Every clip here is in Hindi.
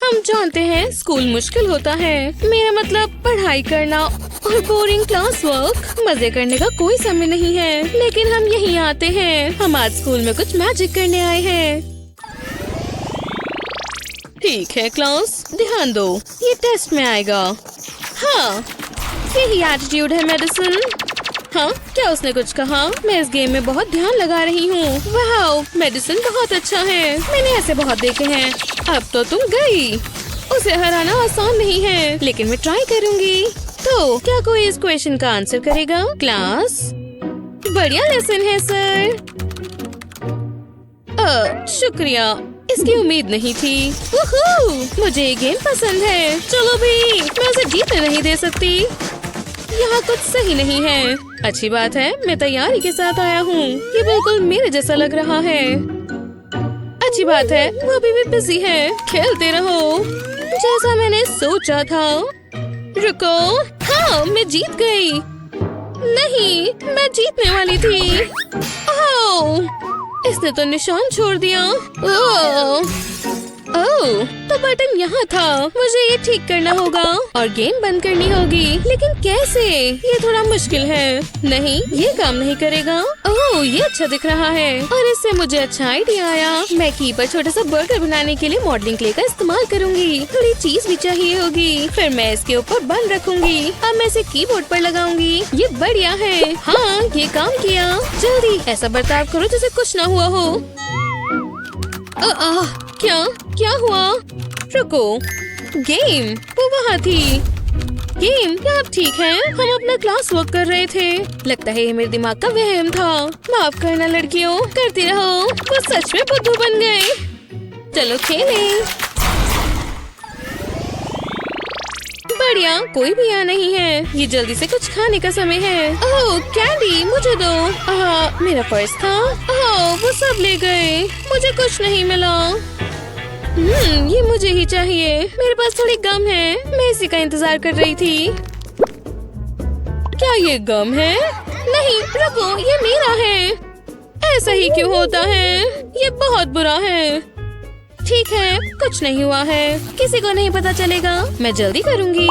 हम जानते हैं स्कूल मुश्किल होता है, मेरा मतलब पढ़ाई करना और बोरिंग क्लास वर्क। मजे करने का कोई समय नहीं है, लेकिन हम यहीं आते हैं। हम आज स्कूल में कुछ मैजिक करने आए हैं। ठीक है क्लास, ध्यान दो, ये टेस्ट में आएगा। हाँ, यही एटीट्यूड है मेडिसिन। हाँ, क्या उसने कुछ कहा? मैं इस गेम में बहुत ध्यान लगा रही हूँ। वाह, मेडिसिन बहुत अच्छा है, मैंने ऐसे बहुत देखे हैं। अब तो तुम गई। उसे हराना आसान नहीं है, लेकिन मैं ट्राई करूँगी। तो क्या कोई इस क्वेश्चन का आंसर करेगा? क्लास, बढ़िया लेसन है सर। शुक्रिया, इसकी उम्मीद नहीं थी। मुझे ये गेम पसंद है। चलो भी, मैं उसे जीतने नहीं दे सकती। यहाँ कुछ सही नहीं है। अच्छी बात है, मैं तैयारी के साथ आया हूँ। ये बिल्कुल मेरे जैसा लग रहा है। अच्छी बात है, वो अभी भी बिजी है। खेलते रहो जैसा मैंने सोचा था। रुको, हाँ, मैं जीत गई। नहीं, मैं जीतने वाली थी। ओह, इसने तो निशान छोड़ दिया। ओह, तो बटन यहाँ था। मुझे ये ठीक करना होगा और गेम बंद करनी होगी, लेकिन कैसे? ये थोड़ा मुश्किल है। नहीं, ये काम नहीं करेगा। ओह, ये अच्छा दिख रहा है और इससे मुझे अच्छा आइडिया आया। मैं की पर छोटा सा बर्गर बनाने के लिए मॉडलिंग क्ले का इस्तेमाल करूंगी। थोड़ी चीज भी चाहिए होगी। फिर मैं इसके ऊपर बन रखूंगी। अब मैं इसे कीबोर्ड पर लगाऊंगी। ये बढ़िया है। हाँ, ये काम किया। जल्दी ऐसा बर्ताव करो जैसे कुछ न हुआ हो। क्या हुआ? रुको, गेम वो वहाँ थी। गेम, क्या आप ठीक हैं? हम अपना क्लास वर्क कर रहे थे। लगता है ये मेरे दिमाग का वहम था। माफ करना लड़कियों, करती रहो। वो सच में बुद्धू बन गए। चलो खेलें। बढ़िया, कोई भी यहाँ नहीं है। ये जल्दी से कुछ खाने का समय है। ओह, कैंडी मुझे दो। मेरा पर्स था। ओह, वो सब ले गए। मुझे कुछ नहीं मिला। ये मुझे ही चाहिए। मेरे पास थोड़ी गम है, मैं इसी का इंतजार कर रही थी। क्या ये गम है? नहीं, रुको, ये मेरा है। ऐसा ही क्यों होता है? ये बहुत बुरा है। ठीक है, कुछ नहीं हुआ है, किसी को नहीं पता चलेगा। मैं जल्दी करूँगी।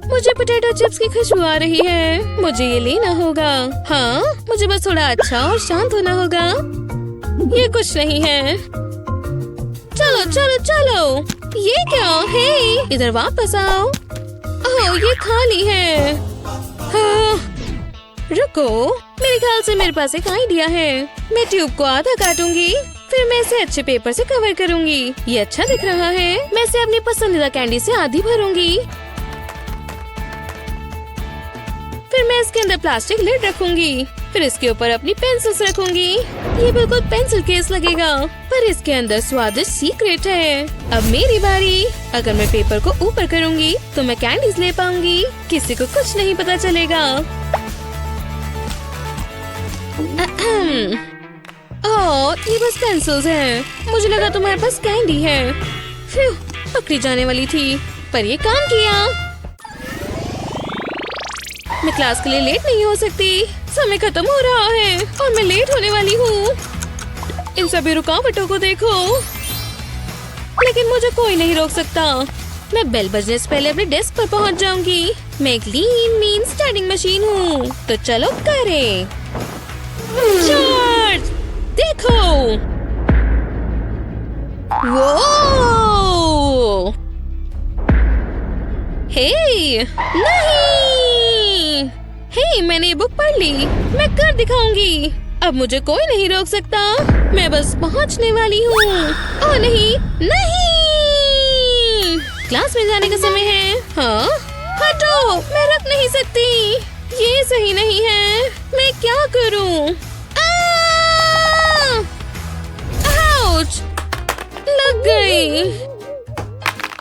मुझे पोटैटो चिप्स की खुशबू आ रही है। मुझे ये लेना होगा। हाँ, मुझे बस थोड़ा अच्छा और शांत होना होगा। ये कुछ नहीं है। चलो चलो चलो। ये क्या है? इधर वापस आओ। ओह, ये खाली है। हाँ, रुको, मेरे ख्याल से मेरे पास एक आइडिया है। मैं ट्यूब को आधा काटूंगी, फिर मैं इसे अच्छे पेपर से कवर करूंगी। ये अच्छा दिख रहा है। मैं इसे अपनी पसंदीदा कैंडी से आधी भरूंगी। फिर मैं इसके अंदर प्लास्टिक लिड रखूंगी। फिर इसके ऊपर अपनी पेंसिल्स रखूंगी। ये बिल्कुल पेंसिल केस लगेगा, पर इसके अंदर स्वादिष्ट सीक्रेट है। अब मेरी बारी। अगर मैं पेपर को ऊपर करूंगी तो मैं कैंडीज ले पाऊंगी। किसी को कुछ नहीं पता चलेगा। ओह, ये बस पेंसिल्स हैं। मुझे लगा तुम्हारे पास कैंडी है। फिर पकड़ी जाने वाली थी, पर ये काम किया। मैं क्लास के लिए लेट नहीं हो सकती। समय खत्म हो रहा है और मैं लेट होने वाली हूँ। इन सभी रुकावटों को देखो, लेकिन मुझे कोई नहीं रोक सकता। मैं बेल बजने से पहले अपने डेस्क पर पहुँच जाऊंगी। मैं एक लीन मीन स्टैंडिंग मशीन हूँ, तो चलो करें। चार्ज, देखो। वो हे, नहीं। हे, मैंने ये बुक पढ़ ली। मैं कर दिखाऊंगी। अब मुझे कोई नहीं रोक सकता। मैं बस पहुंचने वाली हूँ। ओह नहीं, नहीं। क्लास में जाने का समय है। हाँ, हटो, मैं रख नहीं सकती। ये सही नहीं है। मैं क्या करूँ? आउच, लग गई।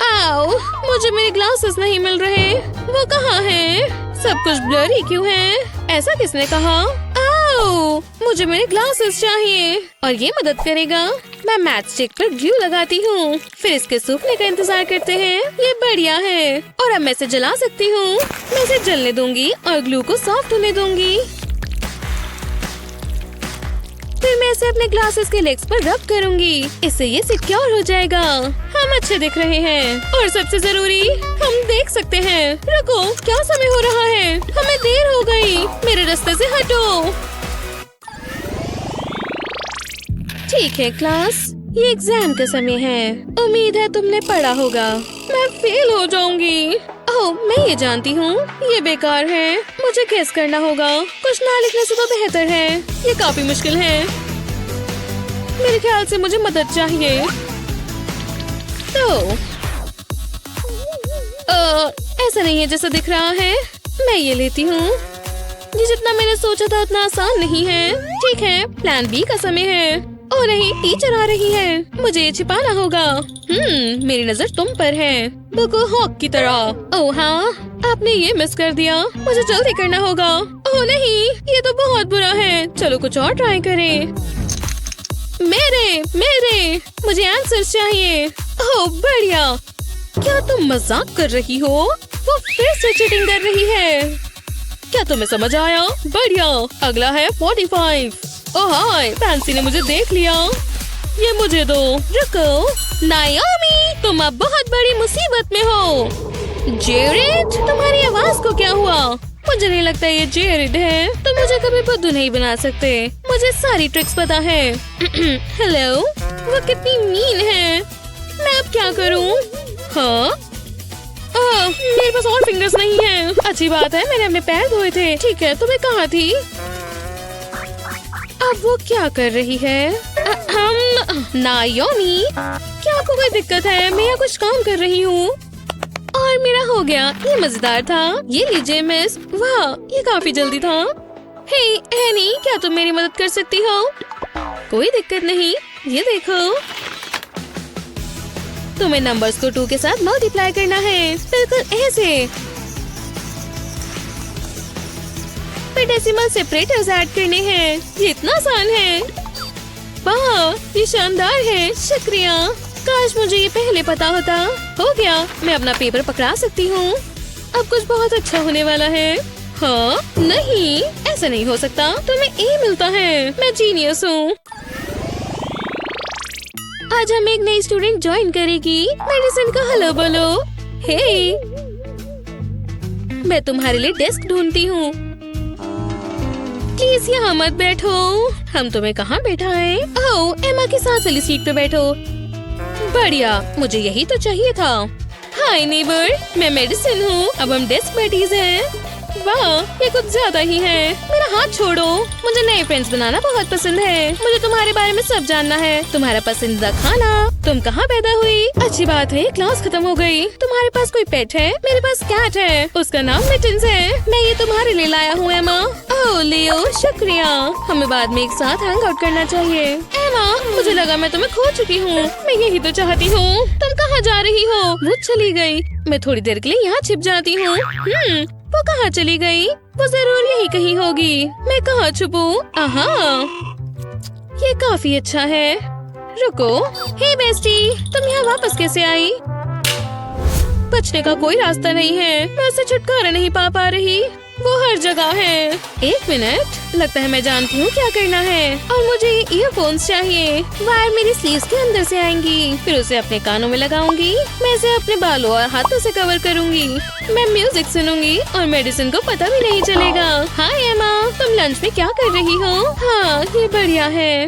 आओ, मुझे मेरे ग्लासेस नहीं मिल रहे। वो कहाँ हैं? सब कुछ ब्लरी क्यों है? ऐसा किसने कहा? आओ, मुझे मेरे ग्लासेस चाहिए और ये मदद करेगा। मैं मैच स्टिक पर ग्लू लगाती हूँ, फिर इसके सूखने का इंतजार करते हैं। ये बढ़िया है और अब मैं इसे जला सकती हूँ। मैं इसे जलने दूंगी और ग्लू को सॉफ्ट होने दूंगी। फिर मैं इसे अपने ग्लासेस के लेग्स पर रब करूंगी। इससे ये सिक्योर हो जाएगा। हम अच्छे दिख रहे हैं और सबसे जरूरी हम देख सकते हैं। रुको, क्या समय हो रहा है? हमें देर हो गई। मेरे रास्ते से हटो। ठीक है क्लास, ये एग्जाम का समय है। उम्मीद है तुमने पढ़ा होगा। मैं फेल हो जाऊंगी। ओह, मैं ये जानती हूँ, ये बेकार है। मुझे गेस करना होगा। कुछ ना लिखने से तो बेहतर है। ये काफी मुश्किल है। मेरे ख्याल से मुझे मदद चाहिए। तो ऐसा नहीं है जैसा दिख रहा है। मैं ये लेती हूँ। ये जितना मैंने सोचा था उतना आसान नहीं है। ठीक है, प्लान बी का समय है। ओह नहीं, टीचर आ रही है। मुझे ये छिपाना होगा। मेरी नजर तुम पर है, बिल्कुल हॉक की तरह। ओह हाँ, आपने ये मिस कर दिया। मुझे जल्दी करना होगा। ओह नहीं, ये तो बहुत बुरा है। चलो कुछ और ट्राई करें। मेरे मुझे आंसर्स चाहिए। ओह बढ़िया। क्या तुम मजाक कर रही हो? वो फिर से चीटिंग कर रही है। क्या तुम्हें समझ आया? बढ़िया। अगला है 45। ओह हाय, फैंसी ने मुझे देख लिया। ये मुझे दो। रुको नायोमी, तुम अब बहुत बड़ी मुसीबत में हो। जेरिड, तुम्हारी आवाज को क्या हुआ? मुझे नहीं लगता ये जेरिड है। तुम मुझे कभी बुद्धू नहीं बना सकते। मुझे सारी ट्रिक्स पता है। हेलो, वो कितनी मीन है। मैं अब क्या करूं? हाँ, मेरे पास और फिंगर्स नहीं है। अच्छी बात है, मैंने अपने पैर धोए थे। ठीक है, तुम्हें कहाँ थी? अब वो क्या कर रही है? नायोमी, क्या आपको कोई दिक्कत है? मैं यहाँ कुछ काम कर रही हूँ। और मेरा हो गया। ये मजेदार था। ये लीजिए मिस। वाह, ये काफी जल्दी था। हे एनी, क्या तुम मेरी मदद कर सकती हो? कोई दिक्कत नहीं। ये देखो, तुम्हें नंबर्स को 2 के साथ मल्टीप्लाई करना है। बिल्कुल ऐसे। फिर डेसिमल सेपरेटर्स ऐड करने हैं। ये इतना आसान है। वाह, ये शानदार है। शुक्रिया। काश मुझे ये पहले पता होता। हो गया, मैं अपना पेपर पकड़ा सकती हूँ। अब कुछ बहुत अच्छा होने वाला है। हाँ, नहीं, ऐसा नहीं हो सकता। तुम्हें ए मिलता है। मैं जीनियस हूँ। आज हम एक नई स्टूडेंट ज्वाइन करेगी। मेडिसिन का हेलो बोलो। हे, मैं तुम्हारे लिए डेस्क ढूंढती हूँ। प्लीज यहाँ मत बैठो। हम तुम्हें कहाँ बैठाएं? ओह, एमा के साथ वाली सीट पे बैठो। बढ़िया, मुझे यही तो चाहिए था। हाय नेबर, मैं मेडिसिन हूँ। अब हम डेस्क बेटीज हैं। वाह, ये कुछ ज्यादा ही है। मेरा हाथ छोड़ो। मुझे नए फ्रेंड्स बनाना बहुत पसंद है। मुझे तुम्हारे बारे में सब जानना है। तुम्हारा पसंदीदा खाना, तुम कहाँ पैदा हुई। अच्छी बात है, क्लास खत्म हो गई। तुम्हारे पास कोई पेट है? मेरे पास कैट है, उसका नाम मिटन्स है। मैं ये तुम्हारे लिए लाया हूँ एमा। ओह लियो, शुक्रिया। हमें बाद में एक साथ हैंग आउट करना चाहिए। एमा, मुझे लगा मैं तुम्हें खो चुकी हूँ। मैं यही तो चाहती हूँ। तुम कहाँ जा रही हो? वो चली गई। मैं थोड़ी देर के लिए यहाँ छिप जाती हूँ। वो कहाँ चली गई? वो जरूर यही कहीं होगी। मैं कहाँ छुपूं? आहा, ये काफी अच्छा है। रुको, हे बेस्टी, तुम यहाँ वापस कैसे आई? बचने का कोई रास्ता नहीं है। मैं उससे छुटकारा नहीं पा रही। वो हर जगह है। एक मिनट, लगता है मैं जानती हूँ क्या करना है। और मुझे ये ईयरफोन्स चाहिए। वायर मेरी स्लीव्स के अंदर से आएंगी। फिर उसे अपने कानों में लगाऊंगी। मैं इसे अपने बालों और हाथों से कवर करूंगी। मैं म्यूजिक सुनूंगी और मेडिसिन को पता भी नहीं चलेगा। हाय एमा, तुम लंच में क्या कर रही हो? हाँ, ये बढ़िया है।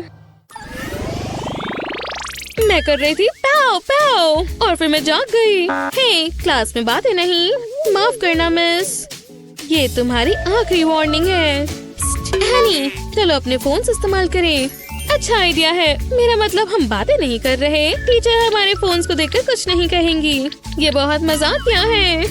मैं कर रही थी पाव पाव और फिर मैं जाग गई। हे, क्लास में बातें नहीं। माफ करना मिस, ये तुम्हारी आखिरी वार्निंग है। एनी, चलो अपने फोन इस्तेमाल करें। अच्छा आइडिया है। मेरा मतलब हम बातें नहीं कर रहे। टीचर हमारे फोन्स को देखकर कुछ नहीं कहेंगी। ये बहुत मजाकिया है।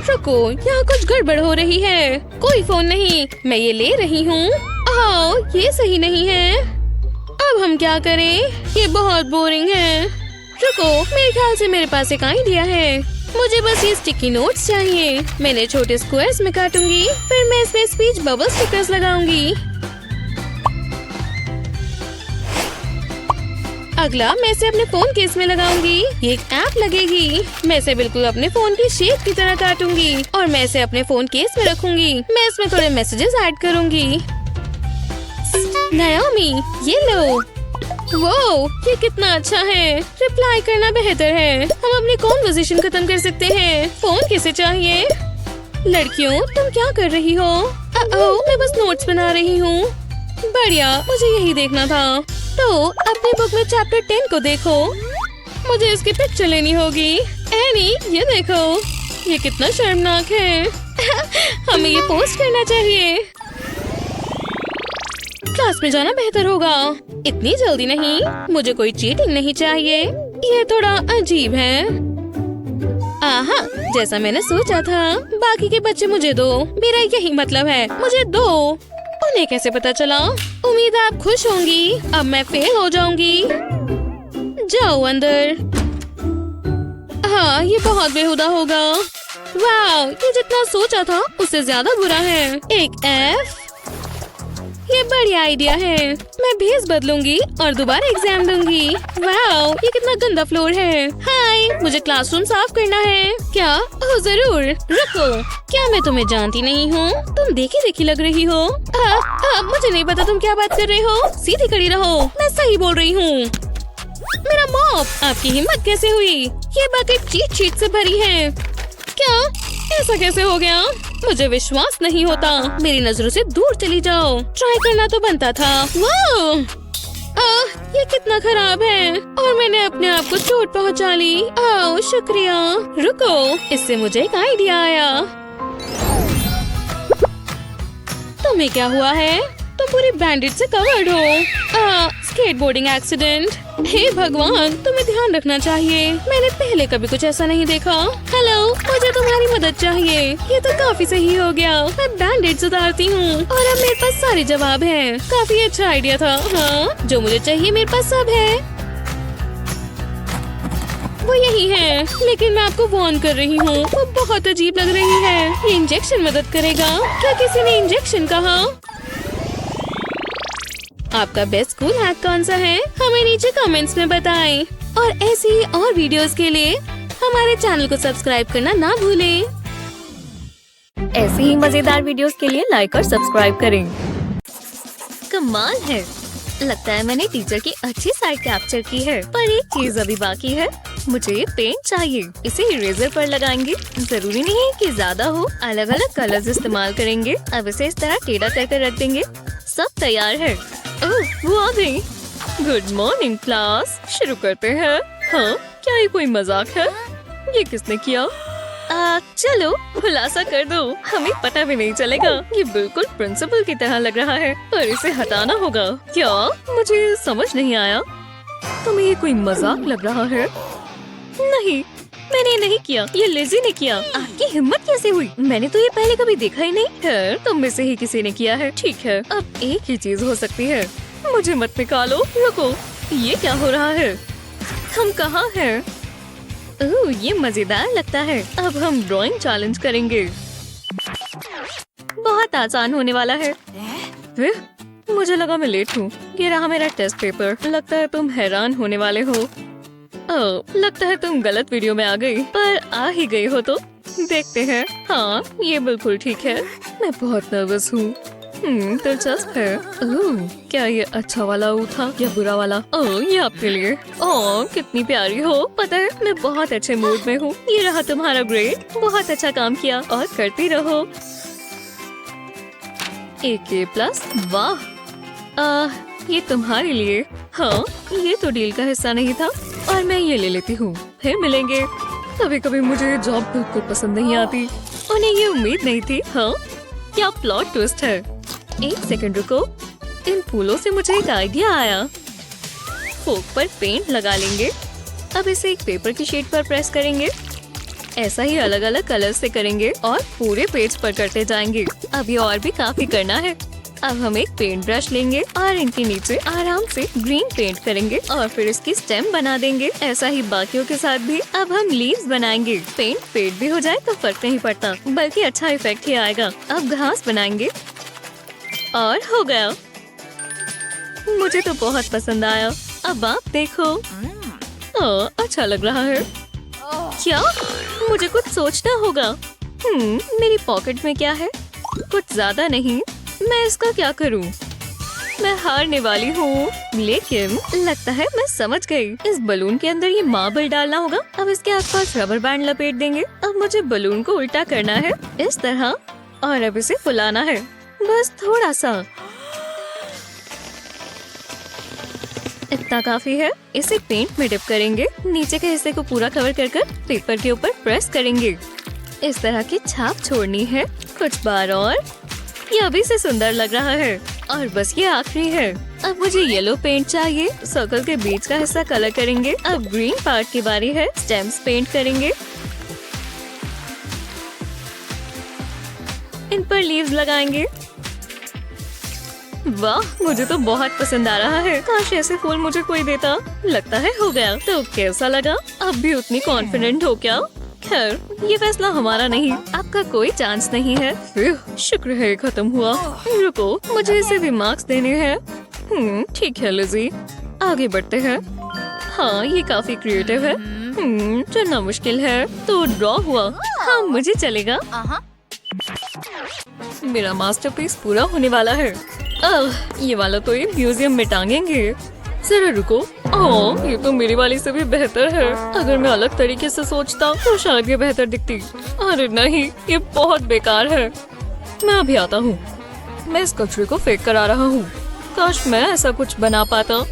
रुको, यहाँ कुछ गड़बड़ हो रही है। कोई फोन नहीं, मैं ये ले रही हूँ। ओह, ये सही नहीं है। अब हम क्या करें? ये बहुत बोरिंग है। रुको, मेरे ख्याल से मेरे पास एक आइडिया है। मुझे बस ये स्टिकी नोट्स चाहिए। मैंने छोटे स्क्वायर्स में काटूंगी। फिर मैं इसमें स्पीच बबल स्टिकर्स लगाऊंगी। अगला मैं इसे अपने फोन केस में लगाऊंगी। ये एक ऐप लगेगी। मैं इसे बिल्कुल अपने फोन की शेप की तरह काटूंगी और मैं इसे अपने फोन केस में रखूंगी। मैं इसमें थोड़े मैसेजेस ऐड करूंगी। नाओमी, ये लो। वो ये कितना अच्छा है। रिप्लाई करना बेहतर है। हम अपनी कॉन्वर्सेशन खत्म कर सकते हैं। फोन किसे चाहिए? लड़कियों, तुम क्या कर रही हो? मैं बस नोट्स बना रही हूँ। बढ़िया, मुझे यही देखना था। तो अपनी बुक में चैप्टर 10 को देखो। मुझे इसकी पिक्चर लेनी होगी। एनी, ये देखो, ये कितना शर्मनाक है। हमें ये पोस्ट करना चाहिए। क्लास में जाना बेहतर होगा। इतनी जल्दी नहीं। मुझे कोई चीटिंग नहीं चाहिए। ये थोड़ा अजीब है। आहा, जैसा मैंने सोचा था। बाकी के बच्चे मुझे दो। मेरा यही मतलब है, मुझे दो। उन्हें कैसे पता चला? उम्मीद है आप खुश होंगी। अब मैं फेल हो जाऊंगी। जाओ अंदर। हाँ, ये बहुत बेहुदा होगा। वाह, ये जितना सोचा था उससे ज्यादा बुरा है। एक F। ये बढ़िया आइडिया है। मैं भेस बदलूंगी और दोबारा एग्जाम दूंगी। वाह, ये कितना गंदा फ्लोर है। हाय, मुझे क्लासरूम साफ करना है। क्या? ओह जरूर। रुको, क्या मैं तुम्हें जानती नहीं हूँ? तुम देखी देखी लग रही हो। मुझे नहीं पता तुम क्या बात कर रहे हो। सीधी खड़ी रहो, मैं सही बोल रही हूँ। मेरा मॉप, आपकी हिम्मत कैसे हुई? ये बकेट चीट शीट से भरी है। क्या? ऐसा कैसे हो गया? मुझे विश्वास नहीं होता। मेरी नजरों से दूर चली जाओ। ट्राई करना तो बनता था। वाह, ये कितना खराब है और मैंने अपने आप को चोट पहुंचा ली। शुक्रिया। रुको, इससे मुझे एक आइडिया आया। तुम्हें क्या हुआ है? तुम पूरी बैंडेज से कवर्ड हो। Skateboarding accident. हे भगवान, तुम्हें ध्यान रखना चाहिए। मैंने पहले कभी कुछ ऐसा नहीं देखा। हेलो, मुझे तुम्हारी मदद चाहिए। ये तो काफी सही हो गया। मैं बैंडेज उतारती हूँ और अब मेरे पास सारे जवाब हैं। काफी अच्छा आइडिया था। हाँ, जो मुझे चाहिए मेरे पास सब है। वो यही है, लेकिन मैं आपको वार्न कर रही हूँ, वो बहुत अजीब लग रही है। ये इंजेक्शन मदद करेगा? क्या किसी ने इंजेक्शन कहा? आपका बेस्ट स्कूल हैक कौन सा है? हमें नीचे कमेंट्स में बताएं। और ऐसी ही और वीडियोस के लिए हमारे चैनल को सब्सक्राइब करना ना भूलें। ऐसी ही मजेदार वीडियोस के लिए लाइक और सब्सक्राइब करें। कमाल है, लगता है मैंने टीचर की अच्छी साइड कैप्चर की है। पर एक चीज अभी बाकी है। मुझे ये पेंट चाहिए। इसे इरेजर पर लगाएंगे। जरूरी नहीं है कि ज्यादा हो। अलग अलग कलर्स इस्तेमाल करेंगे। अब इसे इस तरह टेढ़ा करके रख देंगे। सब तैयार है। ओह, वो आ गई। गुड मॉर्निंग क्लास, शुरू करते हैं। हाँ, क्या ये कोई मजाक है? ये किसने किया? चलो खुलासा कर दो, हमें पता भी नहीं चलेगा। ये बिल्कुल प्रिंसिपल की तरह लग रहा है, पर इसे हटाना होगा। क्या? मुझे समझ नहीं आया। तुम्हें ये कोई मजाक लग रहा है? नहीं, मैंने नहीं किया। ये लेजी ने किया। आपकी हिम्मत कैसे हुई? मैंने तो ये पहले कभी देखा ही नहीं है। तुम में से ही किसी ने किया है। ठीक है, अब एक ही चीज हो सकती है। मुझे मत निकालो। रुको, ये क्या हो रहा है? हम कहाँ हैं? ओह, ये मजेदार लगता है। अब हम ड्राइंग चैलेंज करेंगे। बहुत आसान होने वाला है। मुझे लगा मैं लेट हूँ। ये रहा मेरा टेस्ट पेपर। लगता है तुम हैरान होने वाले हो। ओह, लगता है तुम गलत वीडियो में आ गई, पर आ ही गई हो तो देखते हैं। हाँ, ये बिल्कुल ठीक है। मैं बहुत नर्वस हूँ। दिलचस्प है। ओह, क्या ये अच्छा वाला ऊ था या बुरा वाला? ओह, ये आपके लिए। ओह, कितनी प्यारी हो। पता है, मैं बहुत अच्छे मूड में हूँ। ये रहा तुम्हारा ग्रेड। बहुत अच्छा काम किया और करती रहो। AK+। वाह, ये तुम्हारे लिए। हाँ, ये तो डील का हिस्सा नहीं था और मैं ये ले लेती हूँ। फिर मिलेंगे। कभी कभी मुझे ये जॉब बिल्कुल पसंद नहीं आती। उन्हें ये उम्मीद नहीं थी। हाँ, क्या प्लॉट ट्विस्ट है। एक सेकंड रुको, इन फूलों से मुझे एक आइडिया आया। फोक पर पेंट लगा लेंगे। अब इसे एक पेपर की शीट पर प्रेस करेंगे। ऐसा ही अलग अलग कलर से करेंगे और पूरे पेज पर करते जाएंगे। अभी और भी काफी करना है। अब हम एक पेंट ब्रश लेंगे और इनके नीचे आराम से ग्रीन पेंट करेंगे और फिर इसकी स्टेम बना देंगे। ऐसा ही बाकियों के साथ भी। अब हम लीव्स बनाएंगे। पेंट फेड भी हो जाए तो फर्क नहीं पड़ता, बल्कि अच्छा इफेक्ट ही आएगा। अब घास बनाएंगे और हो गया। मुझे तो बहुत पसंद आया। अब आप देखो। अच्छा लग रहा है। क्या? मुझे कुछ सोचना होगा। मेरी पॉकेट में क्या है? कुछ ज्यादा नहीं। मैं इसका क्या करूं? मैं हारने वाली हूँ, लेकिन लगता है मैं समझ गई। इस बलून के अंदर ये मार्बल डालना होगा। अब इसके आसपास रबर बैंड लपेट देंगे। अब मुझे बलून को उल्टा करना है, इस तरह, और अब इसे फुलाना है, बस थोड़ा सा। इतना काफी है। इसे पेंट में डिप करेंगे। नीचे के हिस्से को पूरा कवर कर पेपर के ऊपर प्रेस करेंगे। इस तरह की छाप छोड़नी है। कुछ बार और। ये अभी से सुंदर लग रहा है। और बस ये आखिरी है। अब मुझे येलो पेंट चाहिए। सर्कल के बीच का हिस्सा कलर करेंगे। अब ग्रीन पार्ट की बारी है। स्टेम्स पेंट करेंगे। इन पर लीव्स लगाएंगे। वाह, मुझे तो बहुत पसंद आ रहा है। काश ऐसे फूल मुझे कोई देता। लगता है हो गया। तो कैसा लगा? अब भी उतनी कॉन्फिडेंट हो क्या? खैर, ये फैसला हमारा नहीं। आपका कोई चांस नहीं है। शुक्र है खत्म हुआ। रुको, मुझे इसे भी मार्क्स देने हैं। ठीक है लिज़ी, आगे बढ़ते हैं। हाँ, ये काफी क्रिएटिव है। चुनना मुश्किल है। तो ड्रॉ हुआ। हाँ, मुझे चलेगा। मेरा मास्टरपीस पूरा होने वाला है। ये वाला तो ये म्यूजियम में टांगेंगे। जरा रुको। ओह, ये तो मेरी वाली से भी बेहतर है। अगर मैं अलग तरीके से सोचता तो शायद ये बेहतर दिखती। अरे नहीं, ये बहुत बेकार है। मैं अभी आता हूँ। मैं इस कचरे को फेंक कर आ रहा हूँ। काश मैं ऐसा कुछ बना पाता।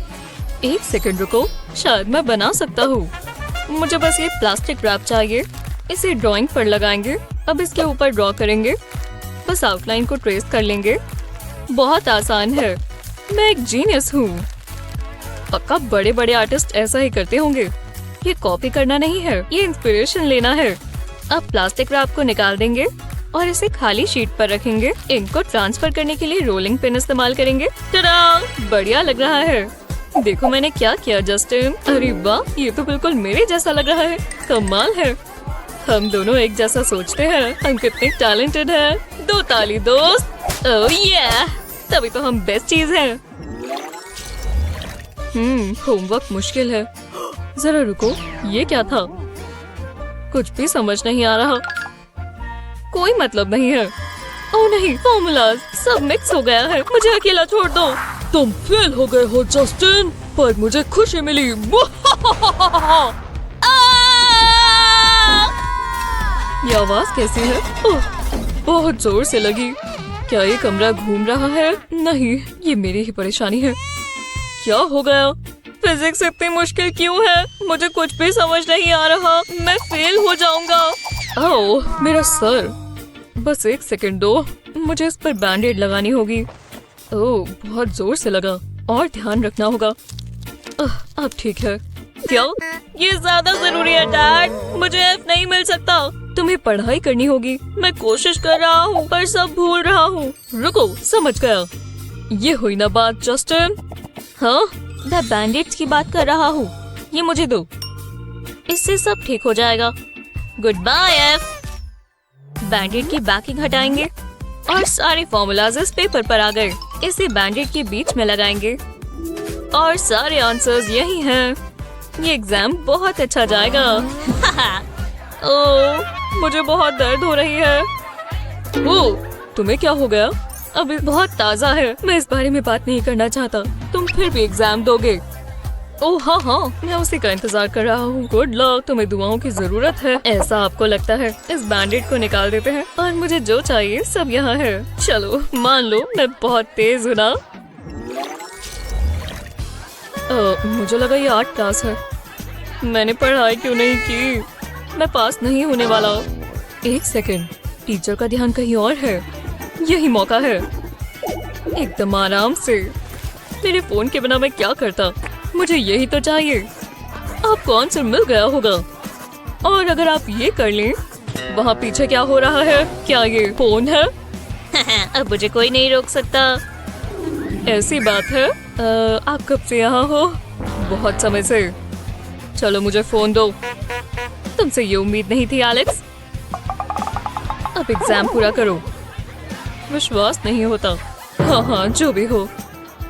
एक सेकंड रुको, शायद मैं बना सकता हूँ। मुझे बस ये प्लास्टिक रैप चाहिए। इसे ड्राइंग पर लगाएंगे। अब इसके ऊपर ड्रॉ करेंगे। बस आउटलाइन को ट्रेस कर लेंगे। बहुत आसान है। मैं एक जीनियस हूँ। पक्का बड़े बड़े आर्टिस्ट ऐसा ही करते होंगे। ये कॉपी करना नहीं है, ये इंस्पिरेशन लेना है। अब प्लास्टिक रैप को निकाल देंगे और इसे खाली शीट पर रखेंगे। इंक को ट्रांसफर करने के लिए रोलिंग पिन इस्तेमाल करेंगे। टडा! बढ़िया लग रहा है। देखो मैंने क्या किया जस्टिन। अरे वाह, ये तो बिल्कुल मेरे जैसा लग रहा है। कमाल है। हम दोनों एक जैसा सोचते हैं। हम कितने टैलेंटेड हैं। 2 ताली दोस्त। ओह ये, तभी तो हम बेस्ट चीज हैं। होमवर्क मुश्किल है। जरा रुको, ये क्या था? कुछ भी समझ नहीं आ रहा। कोई मतलब नहीं है। ओह नहीं, फॉर्मूलाज सब मिक्स हो गया है। मुझे अकेला छोड़ दो। तुम फेल हो गए हो जस्टिन, पर मुझे खुशी मिली। ये आवाज कैसी है? ओह, बहुत जोर से लगी। क्या ये कमरा घूम रहा है? नहीं, ये मेरी ही परेशानी है। क्या हो गया? फिजिक्स इतनी मुश्किल क्यों है? मुझे कुछ भी समझ नहीं आ रहा। मैं फेल हो जाऊंगा। ओह, मेरा सर। बस एक सेकंड दो, मुझे इस पर बैंडेड लगानी होगी। ओह, बहुत जोर से लगा। और ध्यान रखना होगा। अब ठीक है। क्या? ये ज्यादा जरूरी है डैड। मुझे एफ नहीं मिल सकता। तुम्हें पढ़ाई करनी होगी। मैं कोशिश कर रहा हूँ पर सब भूल रहा हूँ। रुको, समझ गया। ये हुई ना बात जस्टिन। हाँ, मैं बैंडेज की बात कर रहा हूँ। ये मुझे दो, इससे सब ठीक हो जाएगा। Good bye F. बैंडेज की बैकिंग हटाएंगे और सारे फॉर्मूलाज इस पेपर पर आ गए। इसे बैंडेज के बीच में लगाएंगे और सारे आंसर्स यही हैं। ये एग्जाम बहुत अच्छा जाएगा। ओह, मुझे बहुत दर्द हो रही है। ओह, तुम्हें क्या हो गया? अभी बहुत ताज़ा है। मैं इस बारे में बात नहीं करना चाहता। तुम फिर भी एग्जाम दोगे। ओह हाँ हाँ, मैं उसी का इंतजार कर रहा हूँ। गुड लक, तुम्हें दुआओं की जरूरत है। ऐसा आपको लगता है? इस बैंडेड को निकाल देते हैं और मुझे जो चाहिए सब यहाँ है। चलो मान लो मैं बहुत तेज हूँ ना। मुझे लगा ये आर्ट क्लास है। मैंने पढ़ाई क्यों नहीं की? मैं पास नहीं होने वाला। एक सेकंड, टीचर का ध्यान कहीं और है। यही मौका है। एकदम आराम से। मेरे फोन के बिना मैं क्या करता? मुझे यही तो चाहिए। आपको आंसर मिल गया होगा। और अगर आप ये कर लें, वहाँ पीछे क्या हो रहा है? क्या ये फोन है? अब मुझे कोई नहीं रोक सकता। ऐसी बात है। आप कब से यहाँ हो? बहुत समय से। चलो मुझे फोन दो। तुमसे ये उम्मीद नहीं थी एलेक्स। अब एग्जाम पूरा करो। विश्वास नहीं होता। हाँ हाँ, जो भी हो।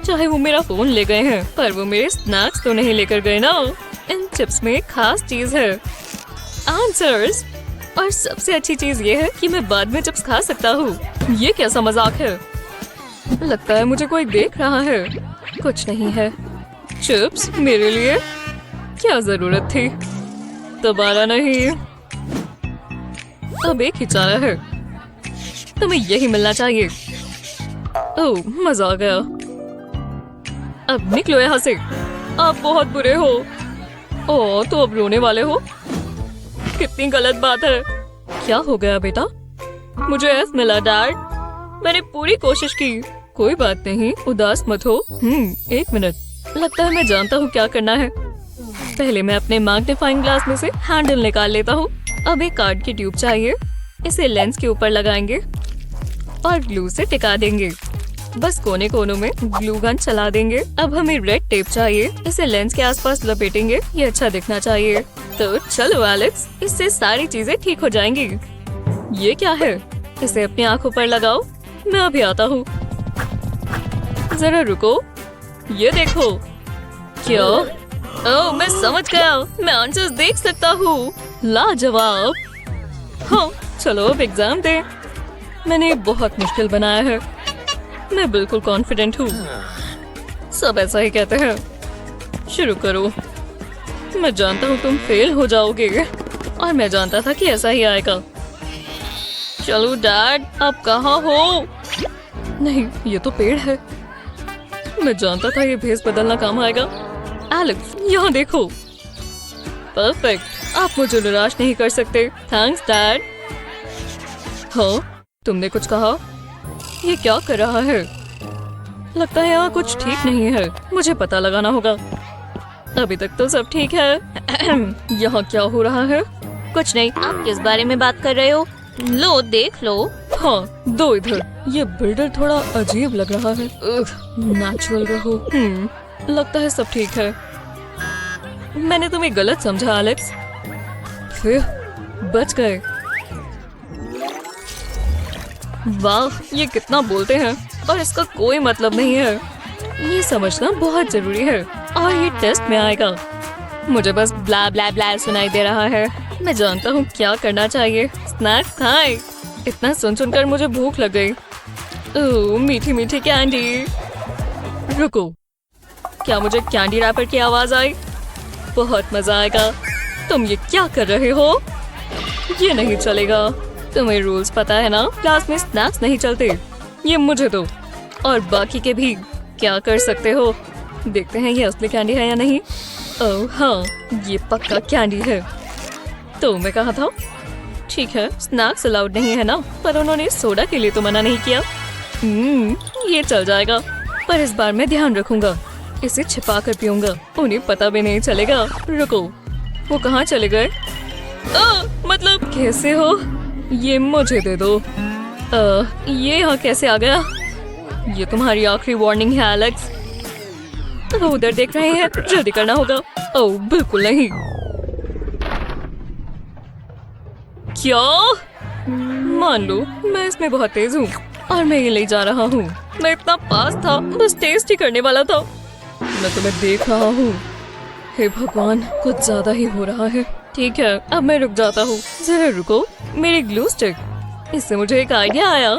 चाहे वो मेरा फोन ले गए हैं, पर वो मेरे स्नैक्स तो नहीं लेकर गए ना। इन चिप्स में एक खास चीज है, आंसर्स। और सबसे अच्छी चीज ये है कि मैं बाद में चिप्स खा सकता हूँ। ये कैसा मजाक है? लगता है मुझे कोई देख रहा है। कुछ नहीं है। चिप्स मेरे लिए? क्या जरूरत थी? दोबारा नहीं। अब एक ही चारा है, तुम्हें यही मिलना चाहिए। ओह, मजा आ गया। अब निकलो यहाँ से, आप बहुत बुरे हो। ओह, तो अब रोने वाले हो? कितनी गलत बात है। क्या हो गया बेटा? मुझे एफ मिला डैड। मैंने पूरी कोशिश की। कोई बात नहीं, उदास मत हो। 1 मिनट। लगता है मैं जानता हूँ क्या करना है। पहले मैं अपने मैग्नीफाइंग ग्लास में से हैंडल निकाल लेता हूँ। अब एक कार्ड की ट्यूब चाहिए। इसे लेंस के ऊपर लगाएंगे और ग्लू से टिका देंगे। बस कोने कोनों में ग्लू गन चला देंगे। अब हमें रेड टेप चाहिए। इसे लेंस के आसपास लपेटेंगे। ये अच्छा दिखना चाहिए। तो चलो एलेक्स, इससे सारी चीजें ठीक हो जाएंगी। ये क्या है? इसे अपनी आंखों पर लगाओ। मैं अभी आता हूँ। जरा रुको, ये देखो। क्या? ओह, मैं समझ गया। मैं आंसर्स देख सकता हूँ। लाजवाब। हाँ, चलो अब एग्जाम दे। मैंने ये बहुत मुश्किल बनाया है। मैं बिल्कुल कॉन्फिडेंट हूँ। सब ऐसा ही कहते हैं। शुरू करो। मैं जानता हूँ तुम फेल हो जाओगे, और मैं जानता था कि ऐसा ही आएगा। चलो डैड, आप कहाँ हो? नहीं, ये तो पेड़ है। मैं जानता था ये भेस बदलना काम आएगा। एलेक्स, यहाँ देखो। परफेक्ट। आप मुझे निराश नहीं कर सकते। Thanks dad. हाँ, तुमने कुछ कहा? ये क्या कर रहा है? लगता है यहाँ कुछ ठीक नहीं है। मुझे पता लगाना होगा। अभी तक तो सब ठीक है। यहाँ क्या हो रहा है? कुछ नहीं। आप किस बारे में बात कर रहे हो? लो, देख लो। हाँ, दो इधर। ये बिल्डर थोड़ा अजीब लग रहा है। नेचुरल रहो। लगता है सब ठीक है। मैंने तुम्हें गलत समझा एलेक्स। फिर बच गए। वाह, ये कितना बोलते हैं और इसका कोई मतलब नहीं है। ये समझना बहुत जरूरी है, और ये टेस्ट में आएगा। मुझे बस ब्ला ब्ला ब्ला सुनाई दे रहा है। मैं जानता हूँ क्या करना चाहिए। स्नैक्स खाएं। इतना सुन सुनकर मुझे भूख लग गई। ओह, मीठी मीठी कैंडी। रुको, क्या मुझे कैंडी रैपर की आवाज आई? बहुत मजा आएगा। तुम ये क्या कर रहे हो? ये नहीं चलेगा। तुम्हें रूल्स पता है ना, क्लास में स्नैक्स नहीं चलते। ये मुझे दो, और बाकी के भी। क्या कर सकते हो? देखते हैं ये असली कैंडी है या नहीं। ओह हाँ, ये पक्का कैंडी है। तो मैं कहा था। ठीक है, स्नैक्स अलाउड नहीं है ना, पर उन्होंने सोडा के लिए तो मना नहीं किया। ये चल जाएगा, पर इस बार मैं ध्यान रखूंगा। इसे छिपा कर पीऊंगा। उन्हें पता भी नहीं चलेगा। रुको, वो कहाँ चले गए? मतलब कैसे हो? ये मुझे दे दो। ये यहाँ कैसे आ गया? ये तुम्हारी आखिरी वार्निंग है एलेक्स। वो उधर देख रहे हैं, जल्दी करना होगा। ओह बिल्कुल नहीं। क्या? मान लो मैं इसमें बहुत तेज हूँ, और मैं ये ले जा रहा हूँ। मैं इतना पास था, बस टेस्ट ही करने वाला था। मैं तुम्हें देख रहा हूँ। हे भगवान, कुछ ज्यादा ही हो रहा है। ठीक है, अब मैं रुक जाता हूँ। जरा रुको, मेरी ग्लू स्टिक। इससे मुझे एक आइडिया आया।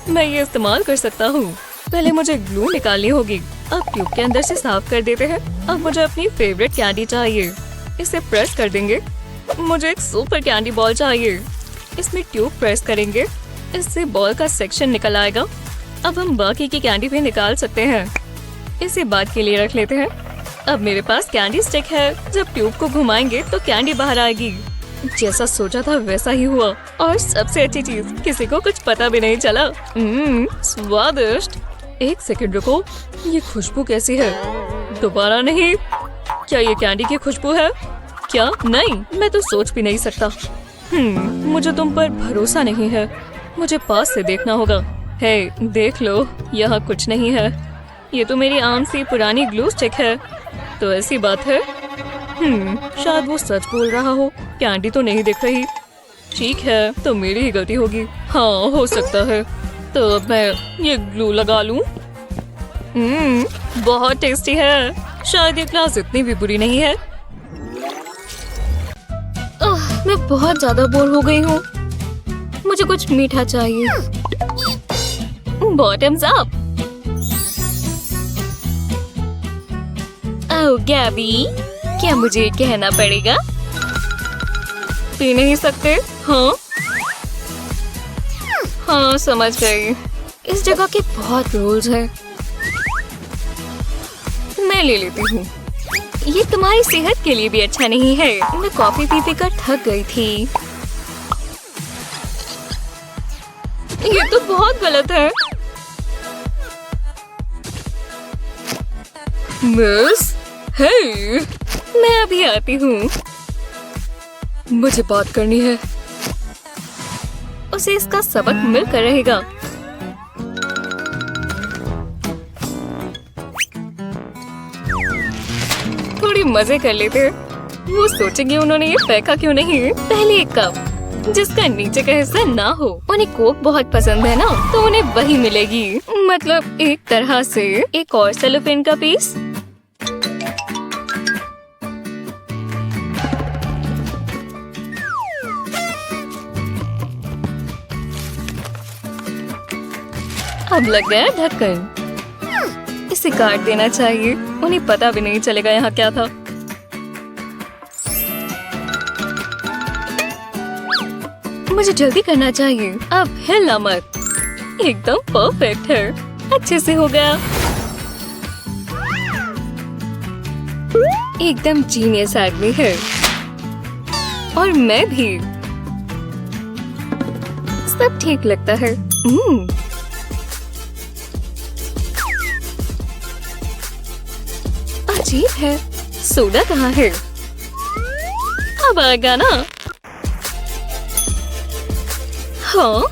मैं ये इस्तेमाल कर सकता हूँ। पहले मुझे ग्लू निकालनी होगी। अब ट्यूब के अंदर से साफ कर देते हैं। अब मुझे अपनी फेवरेट कैंडी चाहिए। इसे प्रेस कर देंगे। मुझे एक सुपर कैंडी बॉल चाहिए। इसमें ट्यूब प्रेस करेंगे, इससे बॉल का सेक्शन निकल आएगा। अब हम बाकी की कैंडी भी निकाल सकते हैं। इसे बाद के लिए रख लेते हैं। अब मेरे पास कैंडी स्टिक है। जब ट्यूब को घुमाएंगे तो कैंडी बाहर आएगी। जैसा सोचा था वैसा ही हुआ, और सबसे अच्छी चीज, किसी को कुछ पता भी नहीं चला। स्वादिष्ट। एक सेकंड रुको, ये खुशबू कैसी है? दोबारा नहीं। क्या ये कैंडी की खुशबू है? क्या? नहीं, मैं तो सोच भी नहीं सकता। मुझे तुम पर भरोसा नहीं है। मुझे पास से देखना होगा। हे, देख लो, यहाँ कुछ नहीं है। ये तो मेरी आम सी पुरानी ग्लू स्टिक है। तो ऐसी बात है। शायद वो सच बोल रहा हो। कैंडी तो नहीं दिख रही। ठीक है, तो मेरी ही गलती होगी। हाँ, हो सकता है। तो अब मैं ये ग्लू लगा लूं। बहुत टेस्टी है। शायद ये क्लास इतनी भी बुरी नहीं है। मैं बहुत ज्यादा बोर हो गई हूँ। मुझे कुछ मीठा चाहिए। Bottoms up. ओह गैबी, क्या मुझे कहना पड़ेगा? पी नहीं सकते? हाँ समझ गई। इस जगह के बहुत रूल्स हैं। मैं ले लेती हूँ। ये तुम्हारी सेहत के लिए भी अच्छा नहीं है। मैं कॉफी पी कर थक गई थी। ये तो बहुत गलत है। मिस, हे, मैं अभी आती हूँ। मुझे बात करनी है। उसे इसका सबक मिलकर रहेगा। थोड़ी मजे कर लेते हैं। वो सोचेंगे उन्होंने ये फेंका क्यों नहीं। पहले एक कप जिसका नीचे का हिस्सा ना हो। उन्हें कोक बहुत पसंद है ना, तो उन्हें वही मिलेगी। मतलब एक तरह से एक और सेलोफेन का पीस। अब लग गया ढक्कन। इसे काट देना चाहिए। उन्हें पता भी नहीं चलेगा यहाँ क्या था। मुझे जल्दी करना चाहिए। अब हिलना मत। एकदम परफेक्ट है। अच्छे से हो गया। एकदम जीनियस आदमी है। और मैं भी। सब ठीक लगता है। अजीब है। सोडा कहाँ है? अब आएगा ना? हाँ?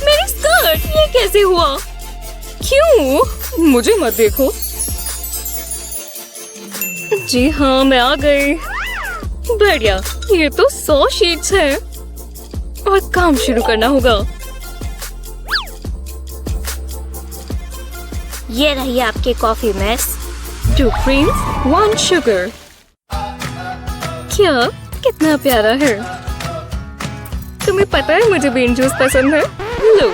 मेरी स्कर्ट! ये कैसे हुआ? क्यों? मुझे मत देखो। जी हाँ, मैं आ गई। बढ़िया। ये तो 100 शीट्स है और काम शुरू करना होगा। ये रही आपकी कॉफी मिस। 2 creams, 1 sugar। क्या? कितना प्यारा है। तुम्हें पता है मुझे बीन जूस पसंद है। लो।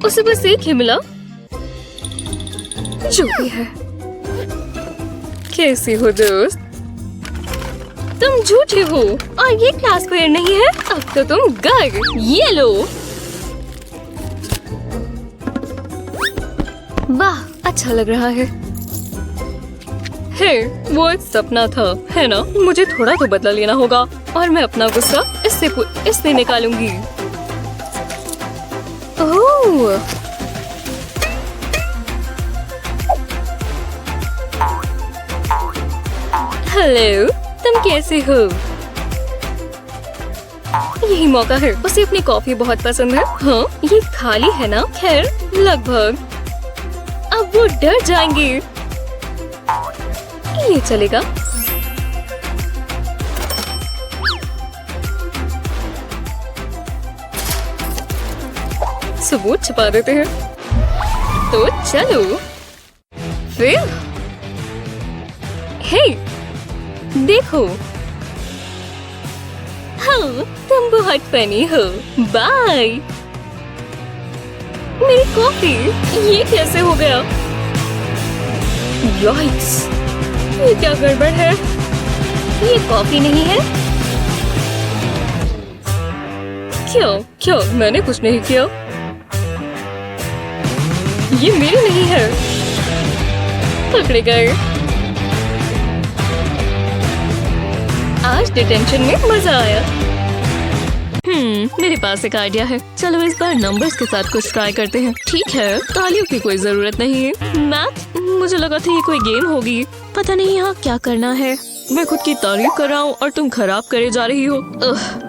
उसे बस एक ही मिला। जो भी है। कैसी हो दोस्त? तुम झूठे हो और ये क्लास फेयर नहीं है। अब तो तुम गए। ये लो। वाह, अच्छा लग रहा है। हे, वो एक सपना था, है ना? मुझे थोड़ा तो बदला लेना होगा और मैं अपना गुस्सा इससे निकालूंगी। ओह, हेलो, तुम कैसे हो? यही मौका है। उसे अपनी कॉफी बहुत पसंद है। हाँ, ये खाली है ना? खैर, लगभग। अब वो डर जाएंगे। ये चलेगा। सबूत छिपा देते हैं। तो चलो फिर। हे, देखो। हाँ, तुम बहुत फनी हो। बाय। मेरी कॉफी! ये कैसे हो गया? यॉइक्स! ये क्या गड़बड़ है? ये कॉफी नहीं है। क्यों? मैंने कुछ नहीं किया। ये मेरी नहीं है। पकड़े गए। आज डिटेंशन में मजा आया। मेरे पास एक आइडिया है। चलो इस बार नंबर्स के साथ कुछ ट्राई करते हैं। ठीक है, तालियों की कोई जरूरत नहीं है। मैथ? मुझे लगा था ये कोई गेम होगी। पता नहीं यहाँ क्या करना है। मैं खुद की तारीफ कर रहा हूँ और तुम खराब करे जा रही हो।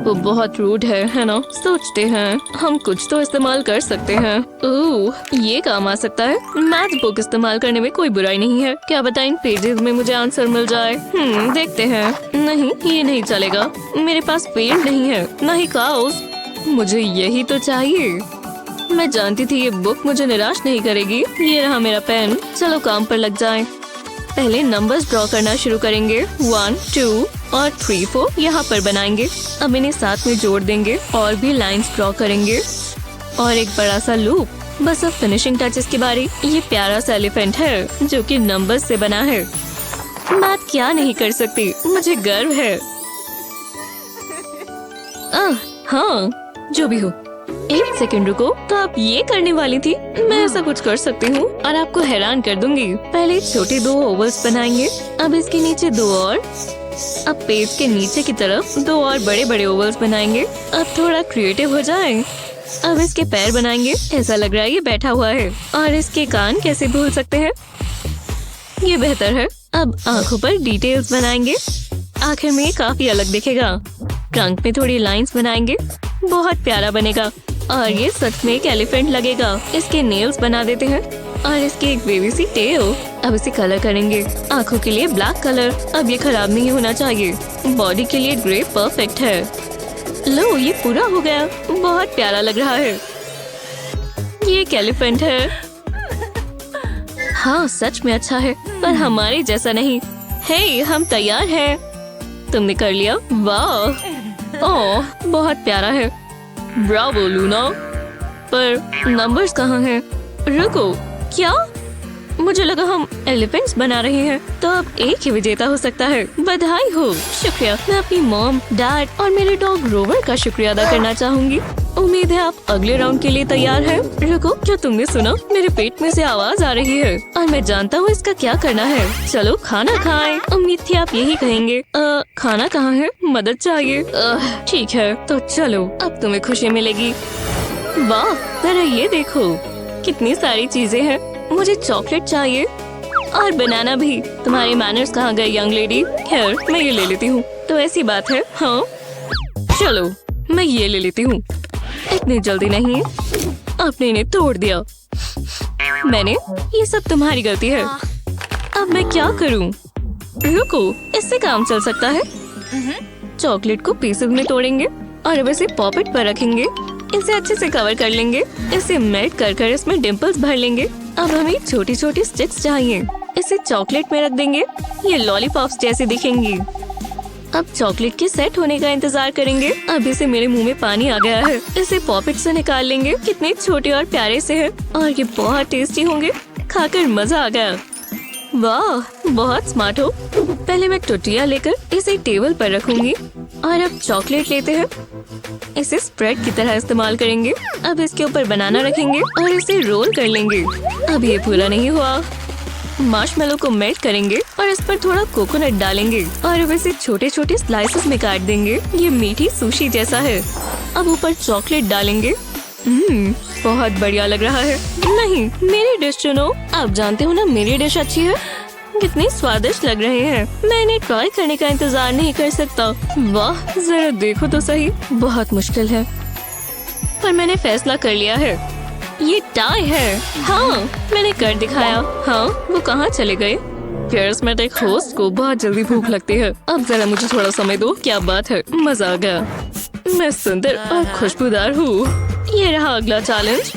वो बहुत रूड है ना? सोचते हैं हम कुछ तो इस्तेमाल कर सकते हैं। ओह, ये काम आ सकता है। मैथ बुक इस्तेमाल करने में कोई बुराई नहीं है। क्या बता इन पेजेस में मुझे आंसर मिल जाए। देखते हैं। नहीं, ये नहीं चलेगा। मेरे पास फील्ड नहीं है, न ही काउस। मुझे यही तो चाहिए। मैं जानती थी ये बुक मुझे निराश नहीं करेगी। ये रहा मेरा पेन, चलो काम पर लग जाएं। पहले नंबर्स ड्रॉ करना शुरू करेंगे। 1, 2 और 3, 4 यहाँ पर बनाएंगे। अब इन्हें साथ में जोड़ देंगे और भी लाइंस ड्रॉ करेंगे और एक बड़ा सा लूप। बस अब फिनिशिंग टचेस की बारी। ये प्यारा सा एलिफेंट है जो कि नंबर्स से बना है। मैं क्या नहीं कर सकती, मुझे गर्व है। हाँ, जो भी हो। 1 सेकंड रुको, तो आप ये करने वाली थी? मैं ऐसा कुछ कर सकती हूँ और आपको हैरान कर दूंगी। पहले छोटे 2 ओवल्स बनाएंगे, अब इसके नीचे 2 और। अब पेज के नीचे की तरफ 2 और बड़े बड़े ओवल्स बनाएंगे। अब थोड़ा क्रिएटिव हो जाए। अब इसके पैर बनाएंगे, ऐसा लग रहा है ये बैठा हुआ है। और इसके कान कैसे भूल सकते हैं, ये बेहतर है। अब आंखों पर डिटेल्स बनाएंगे, आखिर में काफी अलग दिखेगा। ट्रंक में थोड़ी लाइंस बनाएंगे, बहुत प्यारा बनेगा और ये सच में एक एलिफेंट लगेगा। इसके नेल्स बना देते हैं और इसकी एक बेबी सी टेल। अब इसे कलर करेंगे। आंखों के लिए ब्लैक कलर, अब ये खराब नहीं होना चाहिए। बॉडी के लिए ग्रे परफेक्ट है। लो, ये पूरा हो गया, बहुत प्यारा लग रहा है। ये एक एलिफेंट है। हाँ, सच में अच्छा है, पर हमारे जैसा नहीं। हे, हम तैयार हैं। तुमने कर लिया? वाह, ओह, बहुत प्यारा है। Bravo Luna. पर नंबर्स कहाँ हैं? रुको, क्या? मुझे लगा हम एलिफेंट्स बना रहे हैं। तो अब एक ही विजेता हो सकता है। बधाई हो। शुक्रिया। मैं अपनी मॉम, डैड और मेरे डॉग रोवर का शुक्रिया अदा करना चाहूंगी। उम्मीद है आप अगले राउंड के लिए तैयार हैं। रुको, क्या तुमने सुना? मेरे पेट में से आवाज आ रही है और मैं जानता हूँ इसका क्या करना है। चलो खाना खाएं। उम्मीद थी आप यही कहेंगे। खाना कहाँ है? मदद चाहिए। ठीक है, तो चलो, अब तुम्हें खुशी मिलेगी। वाह, जरा ये देखो, कितनी सारी चीजें हैं। मुझे चॉकलेट चाहिए और बनाना भी। तुम्हारे मैनर्स कहाँ गए यंग लेडी? खैर, मैं ये ले लेती हूँ। तो ऐसी बात है। हाँ, चलो, मैं ये ले लेती हूँ। इतनी जल्दी नहीं, आपने इन्हें तोड़ दिया। मैंने, ये सब तुम्हारी गलती है। अब मैं क्या करूँ? रुको, इससे काम चल सकता है। चॉकलेट को पीसेस में तोड़ेंगे और अब इसे पॉकेट पर रखेंगे। इसे अच्छे से कवर कर लेंगे। इसे मेल्ट कर इसमें डिम्पल्स भर लेंगे। अब हमें छोटी छोटी स्टिक्स चाहिए। इसे चॉकलेट में रख देंगे। ये लॉलीपॉप्स जैसे दिखेंगी। अब चॉकलेट के सेट होने का इंतजार करेंगे। अब इसे मेरे मुंह में पानी आ गया है। इसे पॉकेट से निकाल लेंगे। कितने छोटे और प्यारे से हैं और ये बहुत टेस्टी होंगे। खाकर मजा आ गया। वाह, बहुत स्मार्ट हो। पहले मैं टोटिया लेकर इसे टेबल पर रखूंगी और अब चॉकलेट लेते हैं। इसे स्प्रेड की तरह इस्तेमाल करेंगे। अब इसके ऊपर बनाना रखेंगे और इसे रोल कर लेंगे। अब ये पूरा नहीं हुआ। मार्शमेलो को मेल्ट करेंगे और इस पर थोड़ा कोकोनट डालेंगे और अब इसे छोटे छोटे स्लाइसेस में काट देंगे। ये मीठी सुशी जैसा है। अब ऊपर चॉकलेट डालेंगे। बहुत बढ़िया लग रहा है। नहीं, मेरी डिश चुनो। आप जानते हो ना, मेरी डिश अच्छी है। कितने स्वादिष्ट लग रहे हैं। मैं इन्हें ट्राई करने का इंतजार नहीं कर सकता। वाह, जरा देखो तो सही। बहुत मुश्किल है, पर मैंने फैसला कर लिया है। ये टाई है। हाँ, मैंने कर दिखाया। हाँ, वो कहाँ चले गए? कैरिस्मेटिक होस्ट को बहुत जल्दी भूख लगती है। अब जरा मुझे थोड़ा समय दो। क्या बात है, मजा आ गया। मैं सुंदर और खुशबूदार हूँ। ये रहा अगला चैलेंज।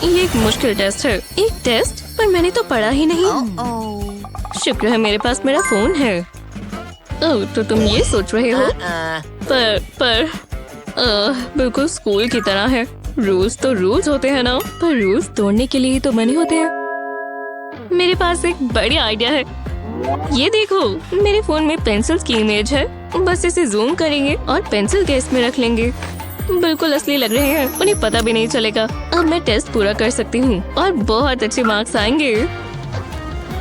ये एक मुश्किल टेस्ट है। एक टेस्ट? पर मैंने तो पढ़ा ही नहीं। शुक्र है मेरे पास मेरा फोन है। ओह, तो तुम ये सोच रहे हो? पर बिल्कुल स्कूल की तरह है। रूल्स तो रूल्स होते हैं ना, पर रूल्स तोड़ने के लिए ही तो बने होते हैं। मेरे पास एक बढ़िया आइडिया है। ये देखो, मेरे फोन में पेंसिल्स की इमेज है। बस इसे जूम करेंगे और पेंसिल केस में रख लेंगे। बिल्कुल असली लग रहे हैं, उन्हें पता भी नहीं चलेगा। अब मैं टेस्ट पूरा कर सकती हूँ और बहुत अच्छे मार्क्स आएंगे।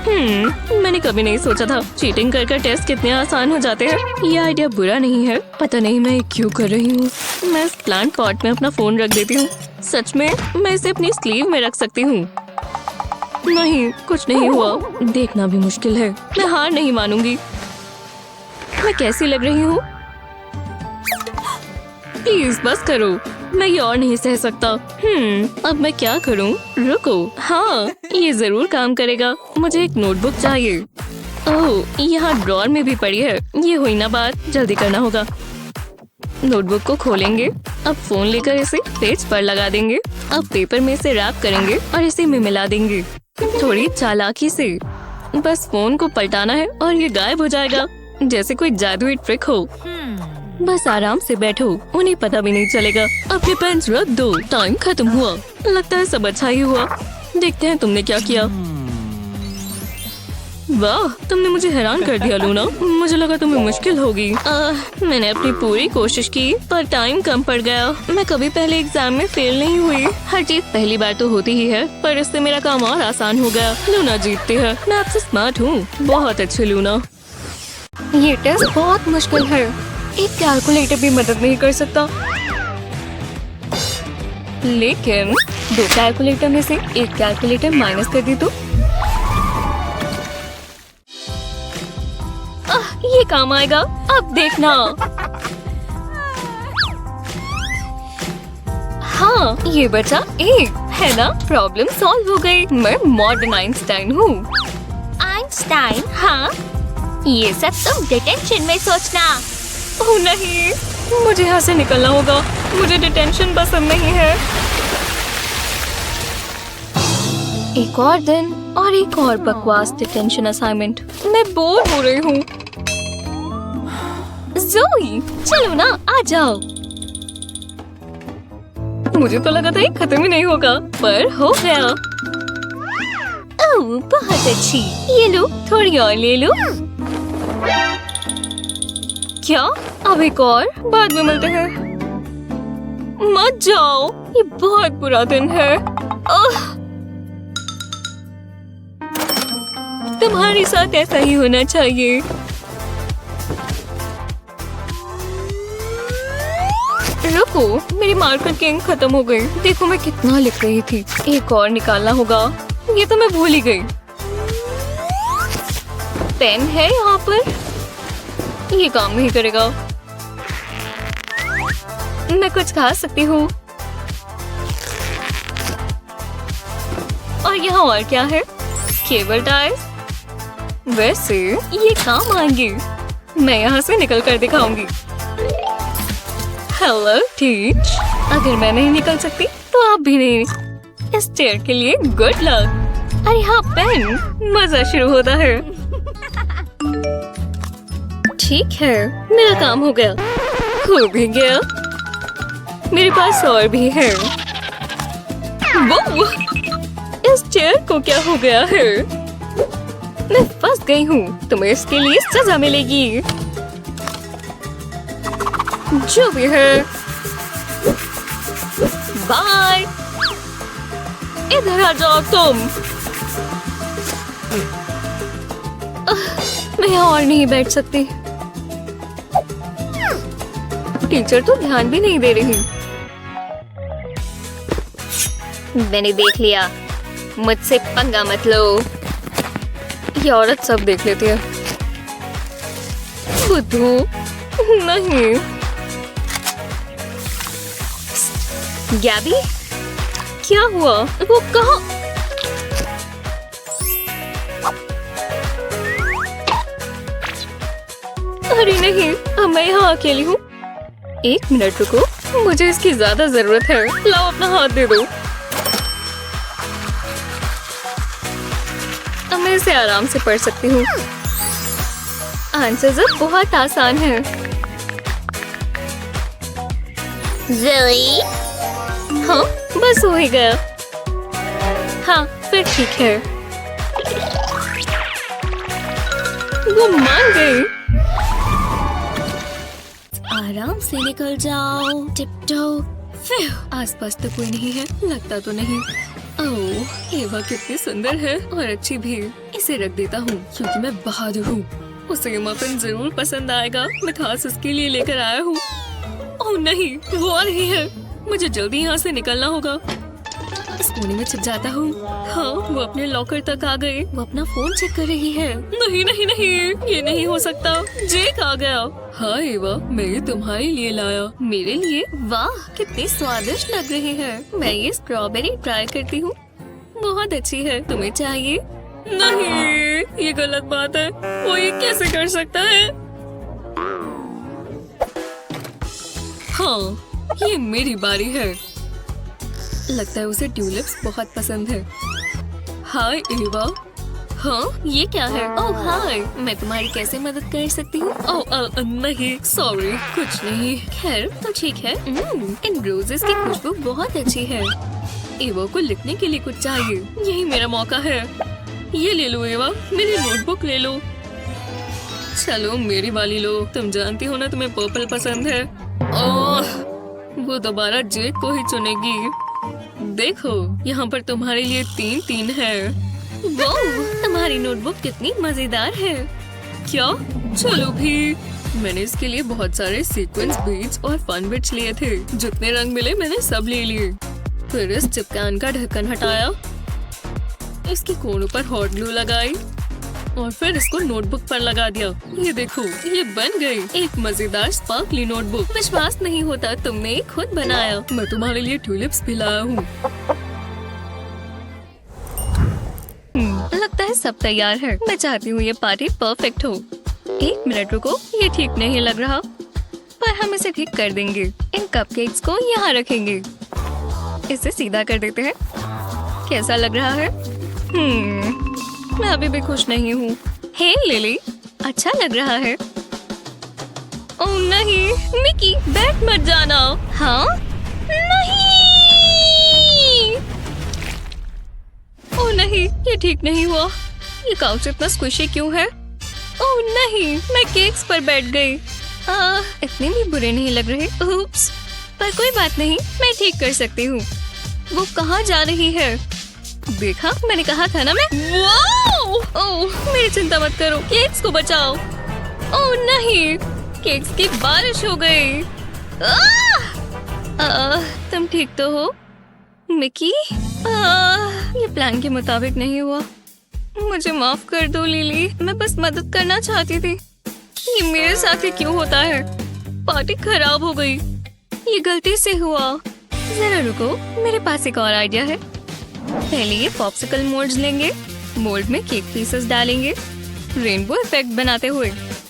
मैंने कभी नहीं सोचा था चीटिंग कर टेस्ट कितने आसान हो जाते हैं। ये आइडिया बुरा नहीं है। पता नहीं मैं क्यों कर रही हूँ। मैं इस प्लांट पॉट में अपना फोन रख देती हूँ। सच में, मैं इसे अपनी स्लीव में रख सकती हूँ। नहीं, कुछ नहीं हुआ। देखना भी मुश्किल है। मैं हार नहीं मानूंगी। मैं कैसी लग रही हूँ? प्लीज बस करो, मैं ये और नहीं सह सकता। अब मैं क्या करूं? रुको, हाँ, ये जरूर काम करेगा। मुझे एक नोटबुक चाहिए। ओह, यहाँ ड्रॉर में भी पड़ी है। ये हुई ना बात, जल्दी करना होगा। नोटबुक को खोलेंगे। अब फोन लेकर इसे पेज पर लगा देंगे। अब पेपर में इसे रैप करेंगे और इसे में मिला देंगे थोड़ी चालाकी से। बस फोन को पलटाना है और ये गायब हो जाएगा, जैसे कोई जादुई ट्रिक हो। बस आराम से बैठो, उन्हें पता भी नहीं चलेगा। अपने पेन्स रख दो, टाइम खत्म हुआ। लगता है सब अच्छा ही हुआ। देखते हैं तुमने क्या किया। वाह, तुमने मुझे हैरान कर दिया लूना। मुझे लगा तुम्हें मुश्किल होगी। मैंने अपनी पूरी कोशिश की पर टाइम कम पड़ गया। मैं कभी पहले एग्जाम में फेल नहीं हुई। हर चीज पहली बार तो होती ही है, पर इससे मेरा काम और आसान हो गया। लूना जीतती है। मैं आपसे स्मार्ट हूँ। बहुत अच्छी लूना। ये टेस्ट बहुत मुश्किल है। एक कैलकुलेटर भी मदद नहीं कर सकता। लेकिन 2 कैलकुलेटर में से एक कैलकुलेटर माइनस कर दी तो ये काम आएगा। अब देखना। हाँ, ये बचा 1 है ना। प्रॉब्लम सॉल्व हो गई। मैं मॉडर्न आइंस्टाइन हूँ। आइंस्टाइन? हाँ, ये सब तुम डिटेंशन में सोचना। ओह नहीं, मुझे यहाँ से निकलना होगा। मुझे डिटेंशन पसंद नहीं है। एक और दिन और एक और बकवास डिटेंशन असाइनमेंट। मैं बोर हो रही हूँ। ज़ोई, चलो ना, आ जाओ। मुझे तो लगा था ये खत्म ही नहीं होगा, पर हो गया। ओह, बहुत अच्छी। ये लो, थोड़ी और ले लो। क्या? अब एक और? बाद में मिलते हैं। मत जाओ, ये बहुत बुरा दिन है। तुम्हारे साथ ऐसा ही होना चाहिए। रुको, मेरी मार्कर की इंक खत्म हो गई। देखो मैं कितना लिख रही थी। एक और निकालना होगा। ये तो मैं भूल ही गई। पेन है यहाँ पर। ये काम नहीं करेगा। मैं कुछ खा सकती हूँ। और यहाँ और क्या है? Cable ties. वैसे ये काम आएंगे। मैं यहाँ से निकल कर दिखाऊंगी। Hello teach. अगर मैं नहीं निकल सकती तो आप भी नहीं। इस चेयर के लिए गुड लक। अरे हाँ, पेन। मजा शुरू होता है। ठीक है, मेरा काम हो गया। हो भी गया। मेरे पास और भी है। वो इस चेयर को क्या हो गया है? मैं फंस गई हूँ। तुम्हें इसके लिए सजा मिलेगी। जो भी है। बाय। इधर आ जाओ तुम। मैं यहाँ और नहीं बैठ सकती। टीचर तो ध्यान भी नहीं दे रही। मैंने देख लिया। मुझसे पंगा मत लो। ये औरत सब देख लेती है। बुद्धू नहीं। गैबी, क्या हुआ? वो कहाँ? अरे नहीं, अब मैं यहाँ अकेली हूँ। 1 मिनट रुको, मुझे इसकी ज्यादा जरूरत है। लाओ अपना हाथ दे दो। अब मैं इसे आराम से पढ़ सकती हूँ। आंसर अब बहुत आसान है। ज़ोई? हाँ, बस हो ही गया। हाँ, फिर ठीक है। वो मान गई। आराम से निकल जाओ। टिप्टो। आसपास तो कोई नहीं है। लगता तो नहीं। ओह, एवा कितनी सुंदर है और अच्छी भी। इसे रख देता हूँ क्योंकि मैं बहादुर हूँ। उसे मफिन जरूर पसंद आएगा। मैं खास उसके लिए लेकर आया हूँ। ओह नहीं, वो आ रही है। मुझे जल्दी यहाँ से निकलना होगा। इस कोने में छिप जाता हूँ। हाँ, वो अपने लॉकर तक आ गए। वो अपना फोन चेक कर रही है। नहीं नहीं नहीं, ये नहीं हो सकता। जेक आ गया। हाँ एवा, मैं ये तुम्हारे लिए लाया। मेरे लिए? वाह, कितनी स्वादिष्ट लग रही है। मैं ये स्ट्रॉबेरी ट्राई करती हूँ। बहुत अच्छी है। तुम्हें चाहिए? नहीं, ये गलत बात है। वो ये कैसे कर सकता है? हाँ, ये मेरी बारी है। लगता है उसे ट्यूलिप्स बहुत पसंद है। हाय एवा। हाँ, ये क्या है? ओह हाय, मैं तुम्हारी कैसे मदद कर सकती हूँ? ओह नहीं, सॉरी, कुछ नहीं। खैर तो ठीक है। इन रोजेस की खुशबू बहुत अच्छी है। एवा को लिखने के लिए कुछ चाहिए। यही मेरा मौका है। ये ले लो एवा, मेरी नोटबुक ले लो। चलो मेरी वाली लो। तुम जानती हो ना तुम्हें पर्पल पसंद है। ओह, वो दोबारा जेक को ही चुनेगी। देखो, यहाँ पर तुम्हारे लिए 3-3 है। वाह, तुम्हारी नोटबुक कितनी मजेदार है। क्या? चलो भी। मैंने इसके लिए बहुत सारे सीक्वेंस बीड्स और फन बिट्स लिए थे। जितने रंग मिले मैंने सब ले लिए। फिर इस चिपकान का ढक्कन हटाया, इसके कोनों पर हॉट ग्लू लगाई और फिर इसको नोटबुक पर लगा दिया। ये देखो, ये बन गई एक मजेदार स्पार्कली नोटबुक। विश्वास नहीं होता, तुमने ये खुद बनाया। मैं तुम्हारे लिए ट्यूलिप्स भी लाया हूँ। लगता है सब तैयार है। मैं चाहती हूँ ये पार्टी परफेक्ट हो। 1 मिनट रुको, ये ठीक नहीं लग रहा, पर हम इसे ठीक कर देंगे। इन कपकेक्स को यहाँ रखेंगे। इसे सीधा कर देते हैं। कैसा लग रहा है? मैं अभी भी खुश नहीं हूँ। हे लिली, अच्छा लग रहा है। ओह नहीं, मिकी, बैठ मत जाना। हाँ? नहीं। ओह नहीं, ये ठीक नहीं हुआ। ये काउच इतना स्क्विशी क्यों है? ओह नहीं, मैं केक्स पर बैठ गई। इतने भी बुरे नहीं लग रहे। उप्स, पर कोई बात नहीं, मैं ठीक कर सकती हूँ। वो कहाँ जा रही है? देखा, मैंने कहा था ना मैं। ओह, मेरी चिंता मत करो, केक्स को बचाओ। ओह नहीं, केक्स की बारिश हो गई। तुम ठीक तो हो मिकी? ये प्लान के मुताबिक नहीं हुआ। मुझे माफ कर दो लिली, मैं बस मदद करना चाहती थी। ये मेरे साथ ही क्यों होता है? पार्टी खराब हो गई। ये गलती से हुआ। जरा रुको, मेरे पास एक और आइडिया है। पहले ये पॉप्सिकल मोल्ड्स लेंगे, मोल्ड में केक पीसेस डालेंगे, रेनबो इफेक्ट बनाते हुए।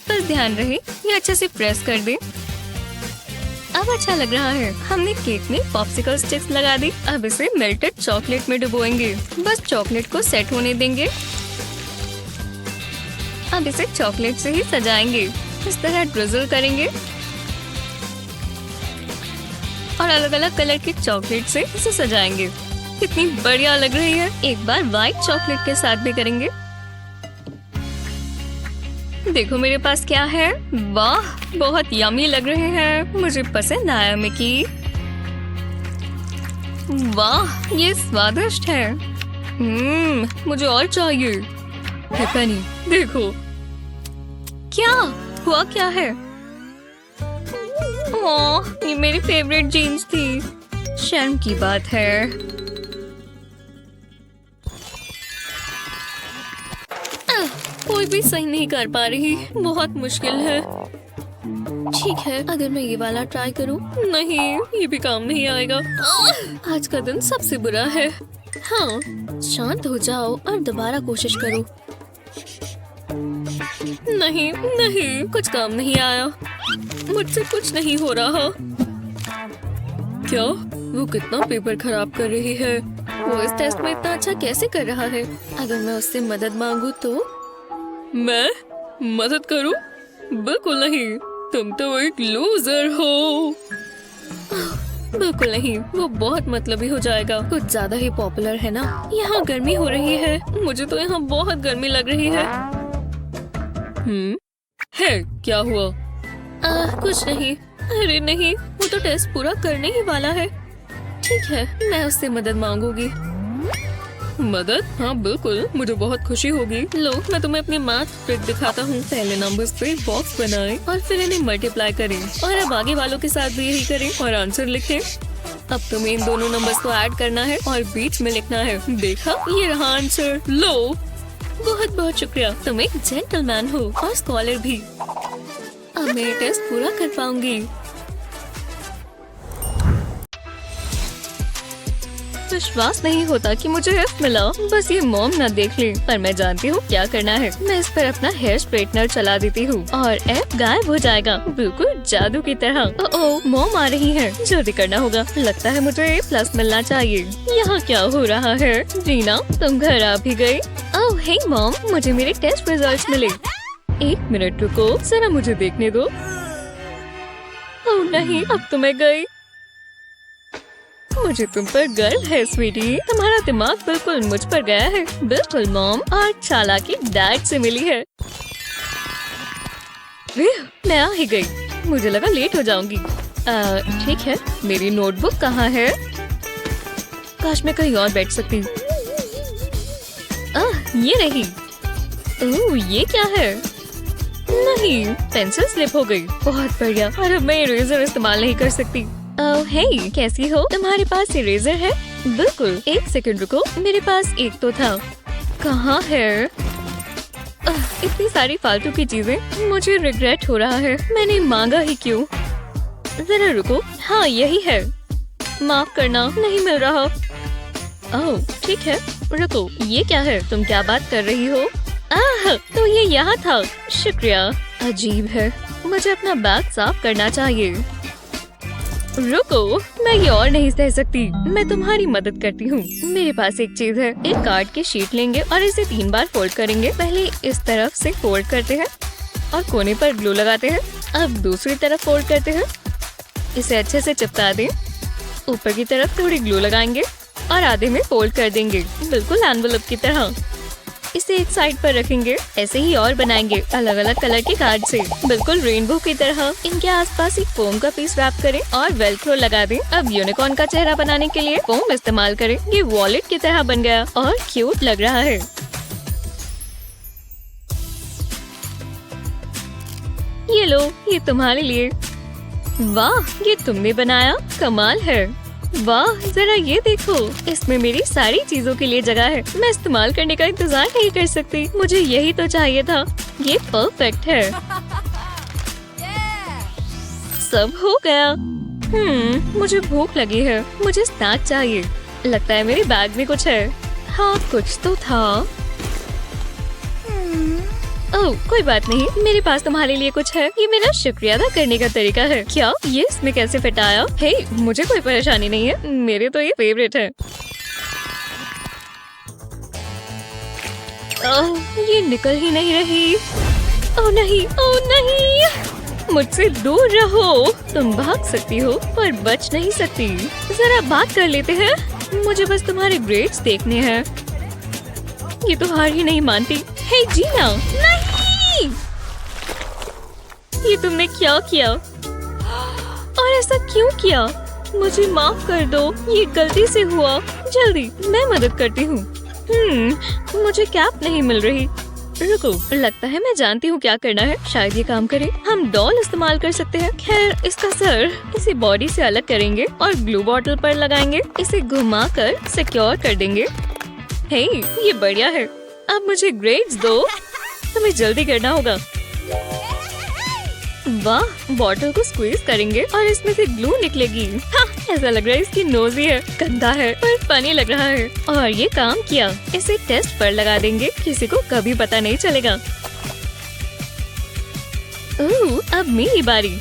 बस ध्यान रहे ये अच्छे से प्रेस कर दे। अब अच्छा लग रहा है। हमने केक में पॉप्सिकल स्टिक्स लगा दी। अब इसे मेल्टेड चॉकलेट में डुबोएंगे। बस चॉकलेट को सेट होने देंगे। अब इसे चॉकलेट से ही सजाएंगे। इस तरह ड्रिजल करेंगे और अलग अलग कलर के चॉकलेट से इसे सजाएंगे। कितनी बढ़िया लग रही है। एक बार व्हाइट चॉकलेट के साथ भी करेंगे। देखो मेरे पास क्या है। वाह, बहुत यम्मी लग रहे हैं। मुझे पसंद आया मिकी। वाह, ये स्वादिष्ट है। मुझे और चाहिए। पेनी, देखो क्या हुआ। क्या है? ओह, ये मेरी फेवरेट जीन्स थी। शर्म की बात है। कोई भी सही नहीं कर पा रही। बहुत मुश्किल है। ठीक है, अगर मैं ये वाला ट्राई करूं। नहीं, ये भी काम नहीं आएगा। आज का दिन सबसे बुरा है। हाँ, शांत हो जाओ और दोबारा कोशिश करो। नहीं नहीं, कुछ काम नहीं आया। मुझसे कुछ नहीं हो रहा। क्या? वो कितना पेपर खराब कर रही है। वो इस टेस्ट में इतना अच्छा कैसे कर रहा है? अगर मैं उससे मदद मांगू तो? मैं मदद करूं? बिल्कुल नहीं, तुम तो एक लूजर हो। बिल्कुल नहीं, वो बहुत मतलबी हो जाएगा। कुछ ज्यादा ही पॉपुलर है ना। यहाँ गर्मी हो रही है। मुझे तो यहाँ बहुत गर्मी लग रही है। है क्या हुआ? कुछ नहीं। अरे नहीं, वो तो टेस्ट पूरा करने ही वाला है। ठीक है, मैं उससे मदद मांगूंगी। मदद? हाँ बिल्कुल, मुझे बहुत खुशी होगी। लो, मैं तुम्हें अपनी मैथ ट्रिक दिखाता हूँ। पहले नंबर्स पे बॉक्स बनाएं और फिर इन्हें मल्टीप्लाई करें और अब आगे वालों के साथ भी यही करें और आंसर लिखें। अब तुम्हें इन दोनों नंबर्स को ऐड करना है और बीच में लिखना है। देखा, ये रहा आंसर। लो, बहुत बहुत शुक्रिया। तुम एक जेंटलमैन हो और स्कॉलर भी। अब मैं टेस्ट पूरा कर पाऊंगी। तो विश्वास नहीं होता कि मुझे F मिला। बस ये मॉम ना देख ले, पर मैं जानती हूँ क्या करना है। मैं इस पर अपना हेयर स्ट्रेटनर चला देती हूँ और F गायब हो जाएगा, बिल्कुल जादू की तरह। ओह, मॉम आ रही है, जल्दी करना होगा। लगता है मुझे A+ मिलना चाहिए। यहाँ क्या हो रहा है? रीना, तुम घर आ भी गई? ओह हे मॉम, मुझे मेरे टेस्ट रिजल्ट्स मिले। 1 मिनट रुको, जरा मुझे देखने दो। ओह नहीं, अब तो मैं गई। मुझे तुम पर गर्व है स्वीटी, तुम्हारा दिमाग बिल्कुल मुझ पर गया है। बिल्कुल मॉम, और चालाकी डैड से मिली है। मैं आ ही गई, मुझे लगा लेट हो जाऊंगी। ठीक है, मेरी नोटबुक कहाँ है? काश मैं कहीं और बैठ सकती। ये रही। ओह, ये क्या है? नहीं, पेंसिल स्लिप हो गई। बहुत बढ़िया, और अब मैं इरेजर इस्तेमाल नहीं कर सकती। ओह हे, कैसी हो? तुम्हारे पास इरेजर है? बिल्कुल, 1 सेकंड रुको, मेरे पास एक तो था। कहाँ है? इतनी सारी फालतू की चीजें, मुझे रिग्रेट हो रहा है। मैंने मांगा ही क्यों? जरा रुको, हाँ यही है। माफ करना, नहीं मिल रहा। ओह ठीक है, रुको, ये क्या है? तुम क्या बात कर रही हो? तो ये यहाँ था। शुक्रिया। अजीब है, मुझे अपना बैग साफ करना चाहिए। रुको, मैं ये और नहीं सह सकती। मैं तुम्हारी मदद करती हूँ। मेरे पास एक चीज है। एक कार्ड की शीट लेंगे और इसे 3 बार फोल्ड करेंगे। पहले इस तरफ से फोल्ड करते हैं और कोने पर ग्लू लगाते हैं। अब दूसरी तरफ फोल्ड करते हैं, इसे अच्छे से चिपका दें। ऊपर की तरफ थोड़ी ग्लू लगाएंगे और आधे में फोल्ड कर देंगे, बिल्कुल एनवेलप की तरह। इसे एक साइड पर रखेंगे। ऐसे ही और बनाएंगे अलग अलग कलर के कार्ड से, बिल्कुल रेनबो की तरह। इनके आसपास एक फोम का पीस रैप करें और वेलक्रो लगा दें। अब यूनिकॉर्न का चेहरा बनाने के लिए फोम इस्तेमाल करें। ये वॉलेट की तरह बन गया और क्यूट लग रहा है। ये लो, ये तुम्हारे लिए। वाह, ये तुमने बनाया, कमाल है। वाह, जरा ये देखो, इसमें मेरी सारी चीजों के लिए जगह है। मैं इस्तेमाल करने का इंतजार नहीं कर सकती। मुझे यही तो चाहिए था। ये परफेक्ट है। सब हो गया। मुझे भूख लगी है, मुझे स्नैक चाहिए। लगता है मेरे बैग में कुछ है। हाँ, कुछ तो था। ओह, कोई बात नहीं, मेरे पास तुम्हारे लिए कुछ है। ये मेरा शुक्रिया अदा करने का तरीका है। क्या ये इसमें कैसे फिट आया? हे, मुझे कोई परेशानी नहीं है, मेरे तो ये फेवरेट है। ओह, ये निकल ही नहीं रही। ओह नहीं, ओह नहीं, मुझसे दूर रहो। तुम भाग सकती हो पर बच नहीं सकती। जरा बात कर लेते हैं। मुझे बस तुम्हारे ग्रेड्स देखने हैं। ये तो हार ही नहीं मानती। हे जीना, नहीं! ये तुमने क्या किया? और ऐसा क्यों किया? मुझे माफ कर दो, ये गलती से हुआ। जल्दी, मैं मदद करती हूँ। मुझे कैप नहीं मिल रही। रुको, लगता है मैं जानती हूँ क्या करना है। शायद ये काम करे। हम डॉल इस्तेमाल कर सकते हैं। खैर, इसका सर इसे बॉडी से अलग करेंगे और ग्लू बॉटल पर लगाएंगे। इसे घुमाकर सिक्योर कर देंगे। हे, ये बढ़िया है। अब मुझे ग्रेड्स दो। तुम्हें जल्दी करना होगा। वाह, बॉटल को स्क्वीज करेंगे और इसमें से ग्लू निकलेगी। हाँ, ऐसा लग रहा है इसकी नोज ही है। गंदा है पर फनी लग रहा है। और ये काम किया। इसे टेस्ट पर लगा देंगे, किसी को कभी पता नहीं चलेगा। ओह, अब मेरी बारी।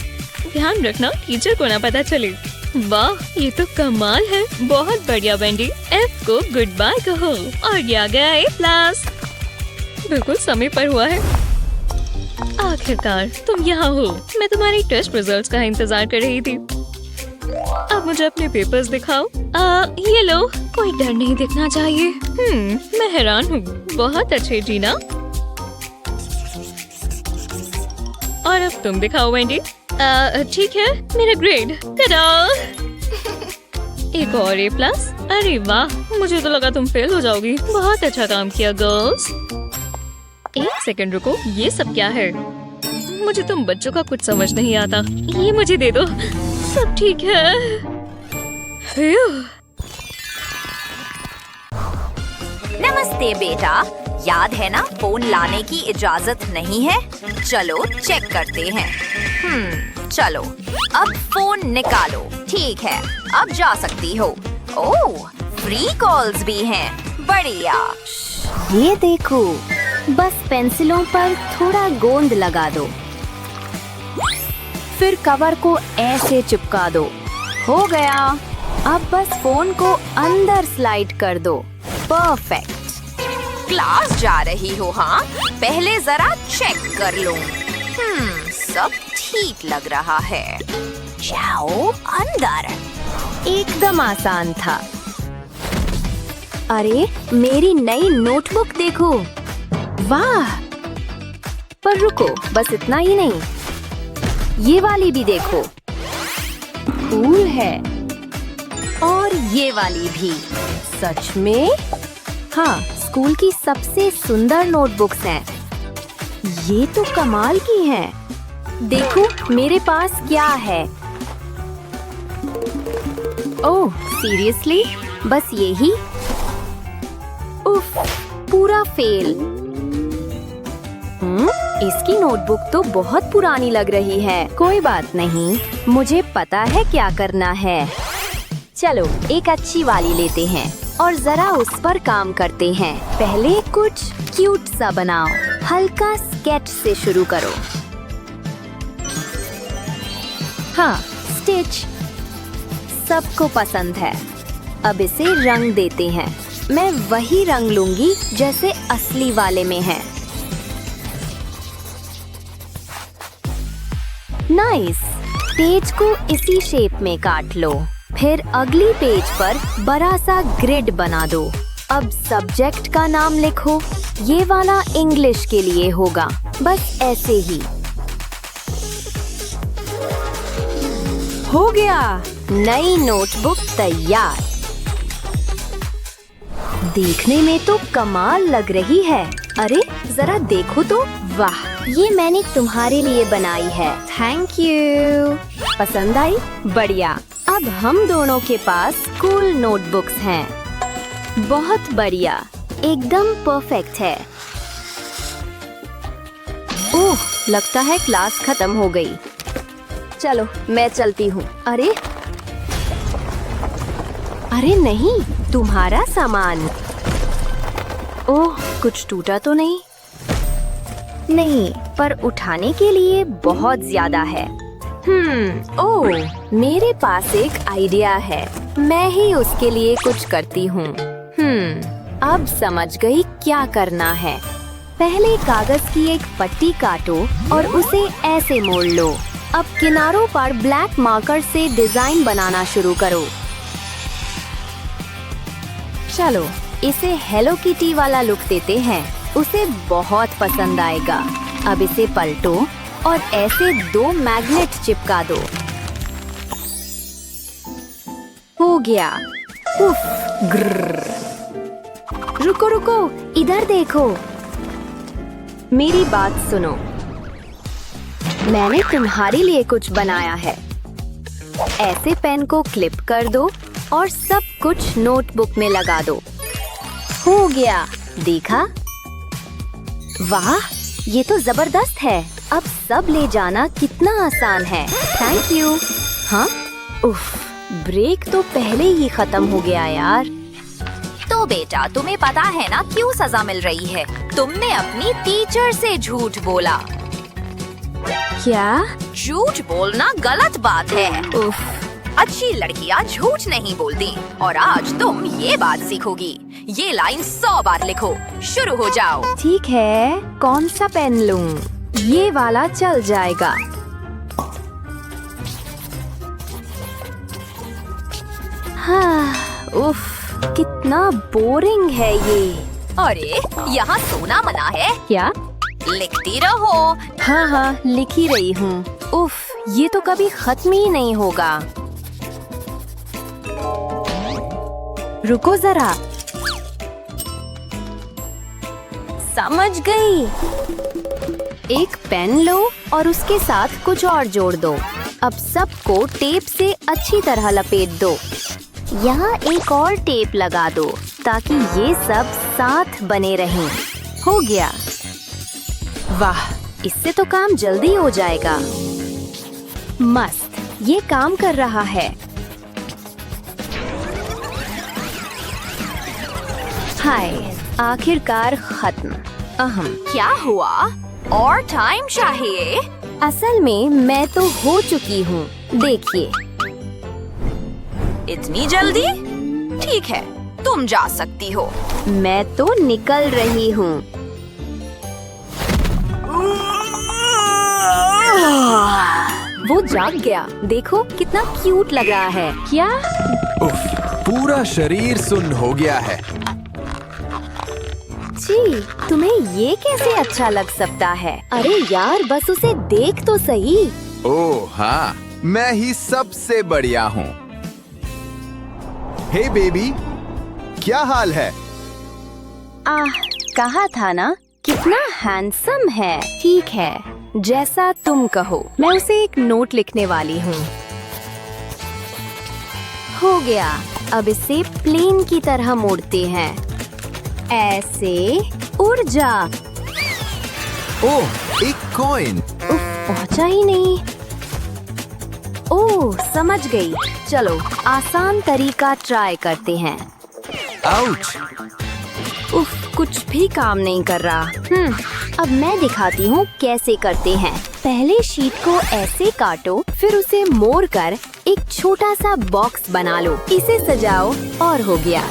ध्यान रखना टीचर को ना पता चले। वाह, ये तो कमाल है। बहुत बढ़िया वेंडी। F को गुड बाय कहो। और ये आ गया A+। बिल्कुल समय पर हुआ है। आखिरकार तुम यहाँ हो। मैं तुम्हारी टेस्ट रिजल्ट्स का इंतजार कर रही थी। अब मुझे अपने पेपर्स दिखाओ। ये लो, कोई डर नहीं दिखना चाहिए। मैं हैरान हूँ। बहुत अच्छे जीना। और अब तुम दिखाओ वेंडी। ठीक है, मेरा ग्रेड। टा-डा! एक और A+। अरे वाह, मुझे तो लगा तुम फेल हो जाओगी। बहुत अच्छा काम किया गर्ल्स। 1 सेकंड रुको, ये सब क्या है? मुझे तुम बच्चों का कुछ समझ नहीं आता। ये मुझे दे दो। सब ठीक है। नमस्ते बेटा, याद है ना फोन लाने की इजाजत नहीं है? चलो चेक करते हैं। चलो, अब फोन निकालो। ठीक है, अब जा सकती हो। ओह, फ्री कॉल्स भी हैं। बढ़िया। ये देखो, बस पेंसिलों पर थोड़ा गोंद लगा दो, फिर कवर को ऐसे चिपका दो। हो गया। अब बस फोन को अंदर स्लाइड कर दो। परफेक्ट। क्लास जा रही हो? हाँ, पहले जरा चेक कर लो। सब ठीक लग रहा है। जाओ अंदर। एकदम आसान था। अरे, मेरी नई नोटबुक देखो। वाह! पर रुको, बस इतना ही नहीं, ये वाली भी देखो, कूल है। और ये वाली भी। सच में? हाँ, स्कूल की सबसे सुंदर नोटबुक्स हैं। ये तो कमाल की हैं। देखो मेरे पास क्या है। ओह, सीरियसली? बस यही? उफ, पूरा फेल। इसकी नोटबुक तो बहुत पुरानी लग रही है। कोई बात नहीं, मुझे पता है क्या करना है। चलो एक अच्छी वाली लेते हैं और जरा उस पर काम करते हैं। पहले कुछ क्यूट सा बनाओ। हल्का स्केच से शुरू करो। हाँ, स्टिच सबको पसंद है। अब इसे रंग देते हैं। मैं वही रंग लूंगी जैसे असली वाले में है। नाइस। पेज को इसी शेप में काट लो। फिर अगली पेज पर बड़ा सा ग्रिड बना दो। अब सब्जेक्ट का नाम लिखो। ये वाला इंग्लिश के लिए होगा, बस ऐसे ही। हो गया, नई नोटबुक तैयार। देखने में तो कमाल लग रही है। अरे जरा देखो तो। वाह, ये मैंने तुम्हारे लिए बनाई है। Thank you. पसंद आई? बढ़िया। अब हम दोनों के पास कूल नोटबुक्स हैं। बहुत बढ़िया, एकदम परफेक्ट है। ओह, लगता है क्लास खत्म हो गई। चलो मैं चलती हूँ। अरे नहीं, तुम्हारा सामान। ओह, कुछ टूटा तो नहीं? नहीं, पर उठाने के लिए बहुत ज्यादा है। ओह, मेरे पास एक आइडिया है। मैं ही उसके लिए कुछ करती हूँ। अब समझ गई क्या करना है। पहले कागज की एक पट्टी काटो और उसे ऐसे मोड़ लो। अब किनारों पर ब्लैक मार्कर से डिजाइन बनाना शुरू करो। चलो इसे हेलो किटी वाला लुक देते हैं। उसे बहुत पसंद आएगा। अब इसे पलटो और ऐसे 2 मैग्नेट चिपका दो। हो गया। उफ, ग्रर। रुको रुको, इधर देखो। मेरी बात सुनो। मैंने तुम्हारे लिए कुछ बनाया है। ऐसे पेन को क्लिप कर दो और सब कुछ नोटबुक में लगा दो। हो गया, देखा? वाह, ये तो जबरदस्त है। अब सब ले जाना कितना आसान है। Thank you. हाँ, उफ, ब्रेक तो पहले ही खत्म हो गया यार। तो बेटा, तुम्हें पता है ना क्यों सजा मिल रही है? तुमने अपनी टीचर से झूठ बोला। क्या? झूठ बोलना गलत बात है। उफ, अच्छी लड़कियां झूठ नहीं बोलती और आज तुम ये बात सीखोगी। ये लाइन 100 बार लिखो। शुरू हो जाओ। ठीक है, कौन सा पेन लूं? ये वाला चल जाएगा। हाँ, उफ, कितना बोरिंग है ये। अरे, यहाँ सोना मना है। क्या? लिखती रहो। हाँ, लिख ही रही हूँ। उफ, ये तो कभी खत्म ही नहीं होगा। रुको जरा। समझ गई। एक पेन लो और उसके साथ कुछ और जोड़ दो। अब सबको टेप से अच्छी तरह लपेट दो। यहाँ एक और टेप लगा दो ताकि ये सब साथ बने रहें। हो गया। वाह, इससे तो काम जल्दी हो जाएगा। मस्त, ये काम कर रहा है। हाय, आखिरकार खत्म। क्या हुआ? और टाइम चाहिए? असल में मैं तो हो चुकी हूँ, देखिए। इतनी जल्दी? ठीक है, तुम जा सकती हो। मैं तो निकल रही हूँ। वो जाग गया। देखो कितना क्यूट लग रहा है। क्या? उफ, पूरा शरीर सुन्न हो गया है। जी, तुम्हें ये कैसे अच्छा लग सकता है? अरे यार, बस उसे देख तो सही। ओह हाँ, मैं ही सबसे बढ़िया हूँ। हे बेबी, क्या हाल है? कहा था ना, कितना हैंडसम है। ठीक है, जैसा तुम कहो। मैं उसे एक नोट लिखने वाली हूँ। हो गया। अब इसे प्लेन की तरह मोड़ते हैं। ऐसे उड़ जा। ओह, एक कॉइन। उफ, पहुंचा ही नहीं। ओह, समझ गई। चलो, आसान तरीका ट्राई करते हैं। आउच। उफ, कुछ भी काम नहीं कर रहा। अब मैं दिखाती हूँ कैसे करते हैं। पहले शीट को ऐसे काटो, फिर उसे मोड़कर एक छोटा सा बॉक्स बना लो। इसे सजाओ और हो गया।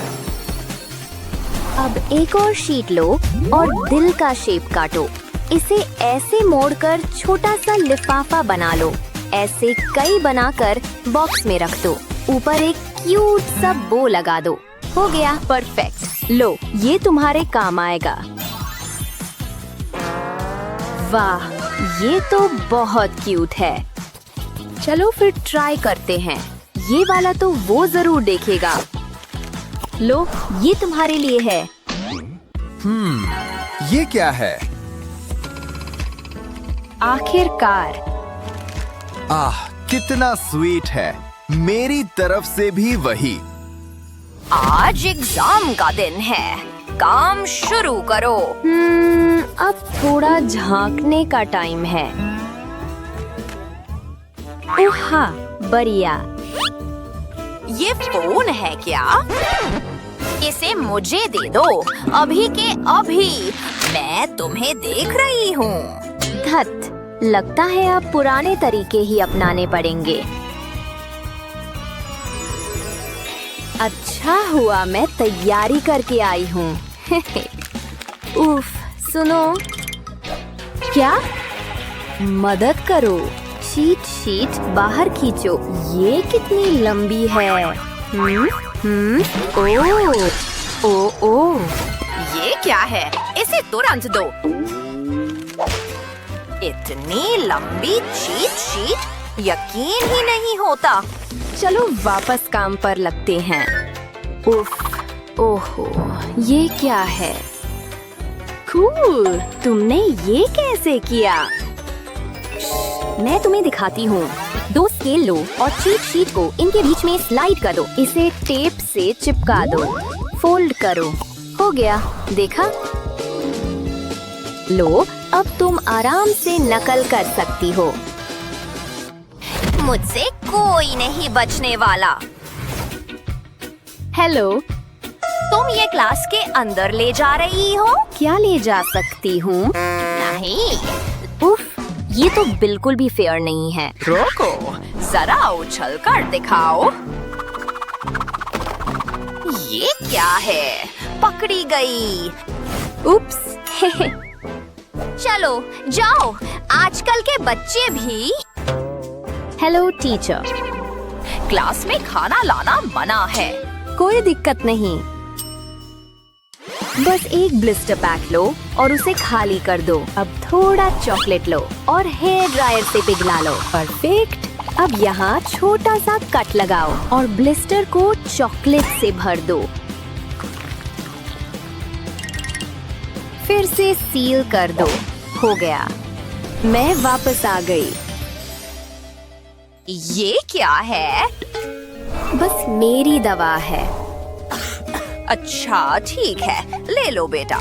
अब एक और शीट लो और दिल का शेप काटो। इसे ऐसे मोड़कर छोटा सा लिफाफा बना लो। ऐसे कई बनाकर बॉक्स में रख दो। ऊपर एक क्यूट सा बो लगा दो। हो गया, परफेक्ट। लो, ये तुम्हारे काम आएगा। वाह, ये तो बहुत क्यूट है। चलो फिर ट्राई करते हैं। ये वाला तो वो जरूर देखेगा। लो, ये तुम्हारे लिए है। ये क्या है? आखिरकार। आह, कितना स्वीट है। मेरी तरफ से भी वही। आज एग्जाम का दिन है, काम शुरू करो। अब थोड़ा झांकने का टाइम है। ओह हाँ, बढ़िया। ये फोन है क्या? इसे मुझे दे दो, अभी के अभी। मैं तुम्हें देख रही हूँ। धत, लगता है अब पुराने तरीके ही अपनाने पड़ेंगे। अच्छा हुआ मैं तैयारी करके आई हूँ। उफ, सुनो। क्या? मदद करो। शीट बाहर खींचो। ये कितनी लंबी है। ओ। ये क्या है? इसे तुरंत दो। इतनी लंबी चीट शीट, यकीन ही नहीं होता। चलो वापस काम पर लगते हैं। उफ, ओहो, ये क्या है? कूल, तुमने ये कैसे किया? मैं तुम्हें दिखाती हूँ। 2 स्केल लो और चीट शीट को इनके बीच में स्लाइड कर दो। इसे टेप से चिपका दो। फोल्ड करो। हो गया, देखा? लो, अब तुम आराम से नकल कर सकती हो। मुझसे कोई नहीं बचने वाला। हेलो, तुम ये क्लास के अंदर ले जा रही हो? क्या ले जा सकती हूँ? नहीं। उफ, ये तो बिल्कुल भी फेयर नहीं है। रोको, जरा उछल कर दिखाओ। ये क्या है? पकड़ी गई। उप्स। चलो जाओ, आजकल के बच्चे भी। Hello teacher. क्लास में खाना लाना मना है। कोई दिक्कत नहीं। बस एक ब्लिस्टर पैक लो और उसे खाली कर दो। अब थोड़ा चॉकलेट लो और हेयर ड्रायर से पिघला लो। परफेक्ट। अब यहाँ छोटा सा कट लगाओ और ब्लिस्टर को चॉकलेट से भर दो। फिर से सील कर दो। हो गया। मैं वापस आ गई। ये क्या है? बस मेरी दवा है। अच्छा ठीक है, ले लो बेटा।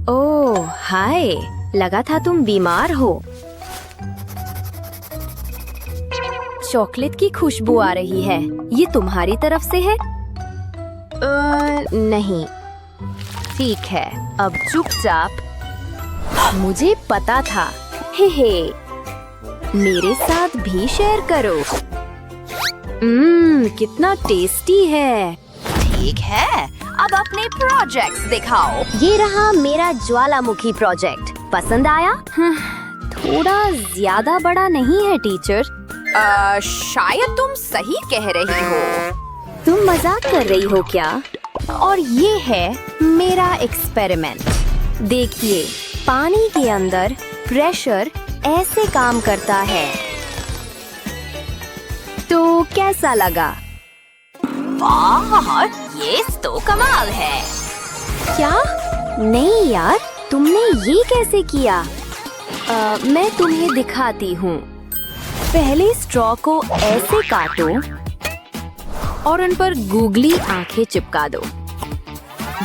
ओह हाय, लगा था तुम बीमार हो। चॉकलेट की खुशबू आ रही है। ये तुम्हारी तरफ से है? नहीं। ठीक है, अब चुपचाप। मुझे पता था। हे मेरे साथ भी शेयर करो। कितना टेस्टी है। ठीक है, अब अपने प्रोजेक्ट्स दिखाओ। ये रहा मेरा ज्वालामुखी प्रोजेक्ट। पसंद आया? थोड़ा ज्यादा बड़ा नहीं है टीचर। शायद तुम सही कह रही हो। तुम मजाक कर रही हो क्या? और ये है मेरा एक्सपेरिमेंट। देखिए, पानी के अंदर प्रेशर ऐसे काम करता है। तो कैसा लगा? वाह, ये तो कमाल है। क्या? नहीं यार, तुमने ये कैसे किया? मैं तुम्हें दिखाती हूँ। पहले स्ट्रॉ को ऐसे काटो और उन पर गूगली आंखें चिपका दो।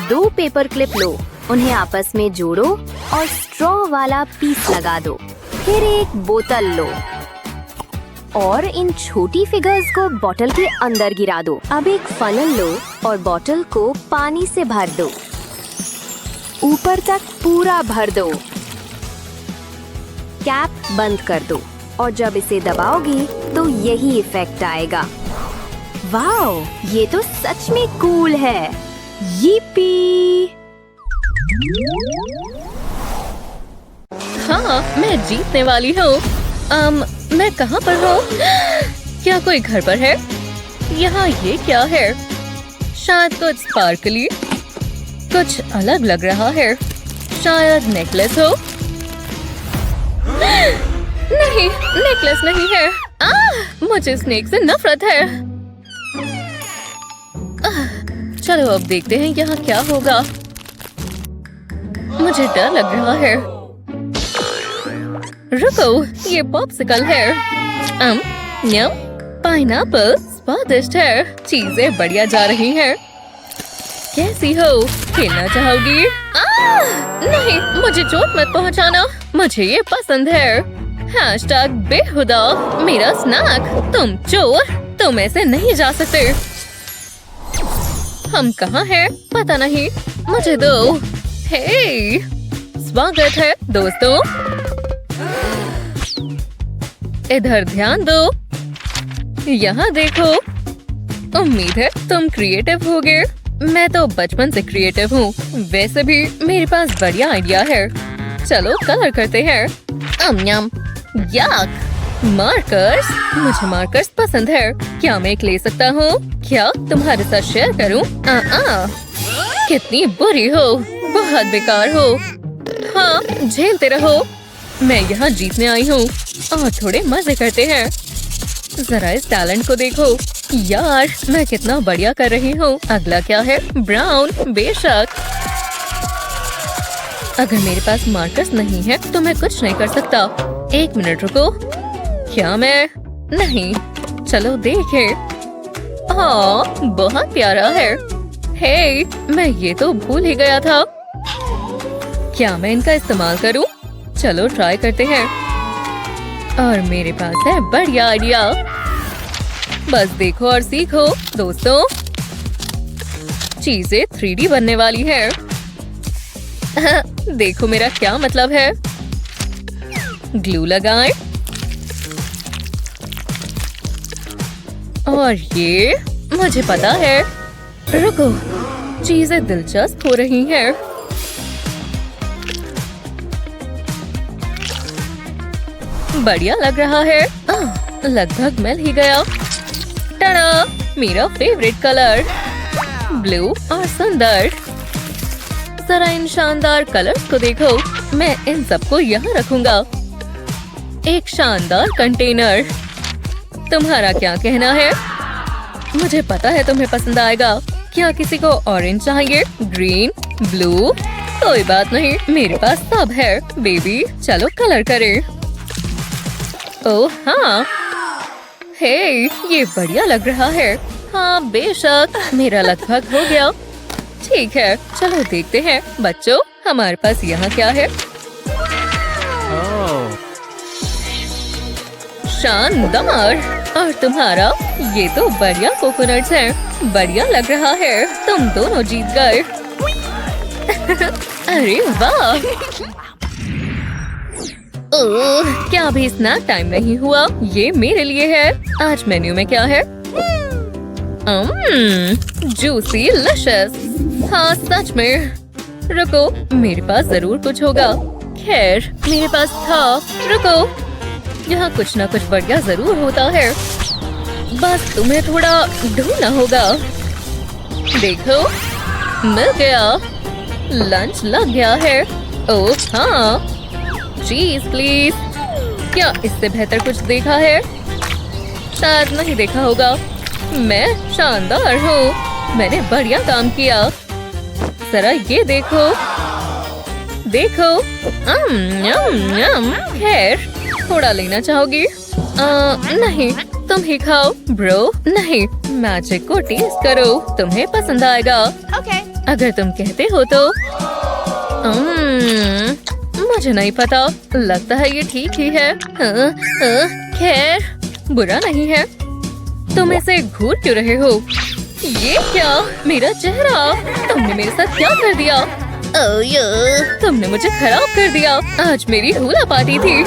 2 पेपर क्लिप लो, उन्हें आपस में जोड़ो और स्ट्रॉ वाला पीस लगा दो। फिर एक बोतल लो और इन छोटी फिगर्स को बोतल के अंदर गिरा दो। अब एक फनल लो और बोतल को पानी से भर दो। ऊपर तक पूरा भर दो। कैप बंद कर दो और जब इसे दबाओगे तो यही इफेक्ट आएगा। वाओ, ये तो सच में कूल है। यीपी! हाँ, मैं जीतने वाली हूँ। मैं कहाँ पर हूँ? क्या कोई घर पर है? यहाँ ये क्या है? शायद कुछ स्पार्कली, कुछ अलग लग रहा है। शायद नेकलेस हो? नहीं, नेकलेस नहीं है। मुझे स्नेक से नफरत है। चलो अब देखते हैं यहाँ क्या होगा। मुझे डर लग रहा है। रुको, ये पॉप्सिकल है। पाइनएप्पल स्वादिष्ट है। चीजें बढ़िया जा रही हैं। कैसी हो? खेलना चाहोगी? नहीं, मुझे चोट मत पहुंचाना। मुझे ये पसंद है। हैशटैग बेहुदा मेरा स्नैक। तुम चोर, तुम ऐसे नहीं जा सकते। हम कहाँ हैं? पता नहीं। मुझे दो। हे, स्वागत है दोस्तों। इधर ध्यान दो। यहाँ देखो। उम्मीद है तुम क्रिएटिव होगे। मैं तो बचपन से क्रिएटिव हूँ। वैसे भी मेरे पास बढ़िया आइडिया है। चलो कलर करते हैं। यम, याक। मार्कर्स, मुझे मार्कर्स पसंद है। क्या मैं एक ले सकता हूँ? क्या तुम्हारे साथ शेयर करूँ? कितनी बुरी हो, बहुत बेकार हो। हाँ, झेलते रहो। मैं यहाँ जीतने आई हूँ और थोड़े मजे करते हैं। जरा इस टैलेंट को देखो। यार, मैं कितना बढ़िया कर रही हूँ। अगला क्या है? ब्राउन, बेशक। अगर मेरे पास मार्कर्स नहीं है तो मैं कुछ नहीं कर सकता। 1 मिनट रुको। क्या मैं? नहीं, चलो देखें। बहुत प्यारा है। हे, मैं ये तो भूल ही गया था। क्या मैं इनका इस्तेमाल करूं? चलो ट्राई करते हैं। और मेरे पास है बढ़िया आइडिया। बस देखो और सीखो दोस्तों। चीजें 3D बनने वाली है। देखो मेरा क्या मतलब है। ग्लू लगाएं। और ये मुझे पता है। रुको, चीजें दिलचस्प हो रही हैं। बढ़िया लग रहा है। लगभग मिल ही गया। टड़ा, मेरा फेवरेट कलर ब्लू और सुंदर। जरा इन शानदार कलर्स को देखो। मैं इन सबको यहाँ रखूंगा। एक शानदार कंटेनर। तुम्हारा क्या कहना है? मुझे पता है तुम्हें पसंद आएगा। क्या किसी को ऑरेंज चाहिए? Green, blue? कोई बात नहीं, मेरे पास सब है बेबी। चलो कलर करें। ओह हाँ, हे, ये बढ़िया लग रहा है। हाँ बेशक, मेरा लगभग हो गया। ठीक है, चलो देखते हैं। बच्चों, हमारे पास यहाँ क्या है? शानदार। और तुम्हारा? ये तो बढ़िया कोकोनट्स है, बढ़िया लग रहा है। तुम दोनों जीत गए। अरे वाह! ओह, क्या अभी स्नैक टाइम नहीं हुआ? ये मेरे लिए है। आज मेन्यू में क्या है? Juicy Licious. हाँ सच में। रुको, मेरे पास जरूर कुछ होगा। खैर, मेरे पास था। रुको, यहाँ कुछ ना कुछ बढ़िया जरूर होता है। बस तुम्हें थोड़ा ढूंढना होगा। देखो, मिल गया। लंच लग गया है। ओह हाँ, चीज प्लीज। क्या इससे बेहतर कुछ देखा है? शायद नहीं देखा होगा। मैं शानदार हूँ। मैंने बढ़िया काम किया। जरा ये देखो। देखो। खैर, थोड़ा लेना चाहोगी? नहीं, तुम ही खाओ ब्रो। नहीं, मैजिक को टेस्ट करो, तुम्हें पसंद आएगा। अगर तुम कहते हो तो। मुझे नहीं पता, लगता है ये ठीक ही है। खैर, बुरा नहीं है। तुम ऐसे घूर क्यों रहे हो? ये क्या? मेरा चेहरा! तुमने मेरे साथ क्या कर दिया? तुमने मुझे खराब कर दिया। आज मेरी हुला पार्टी थी।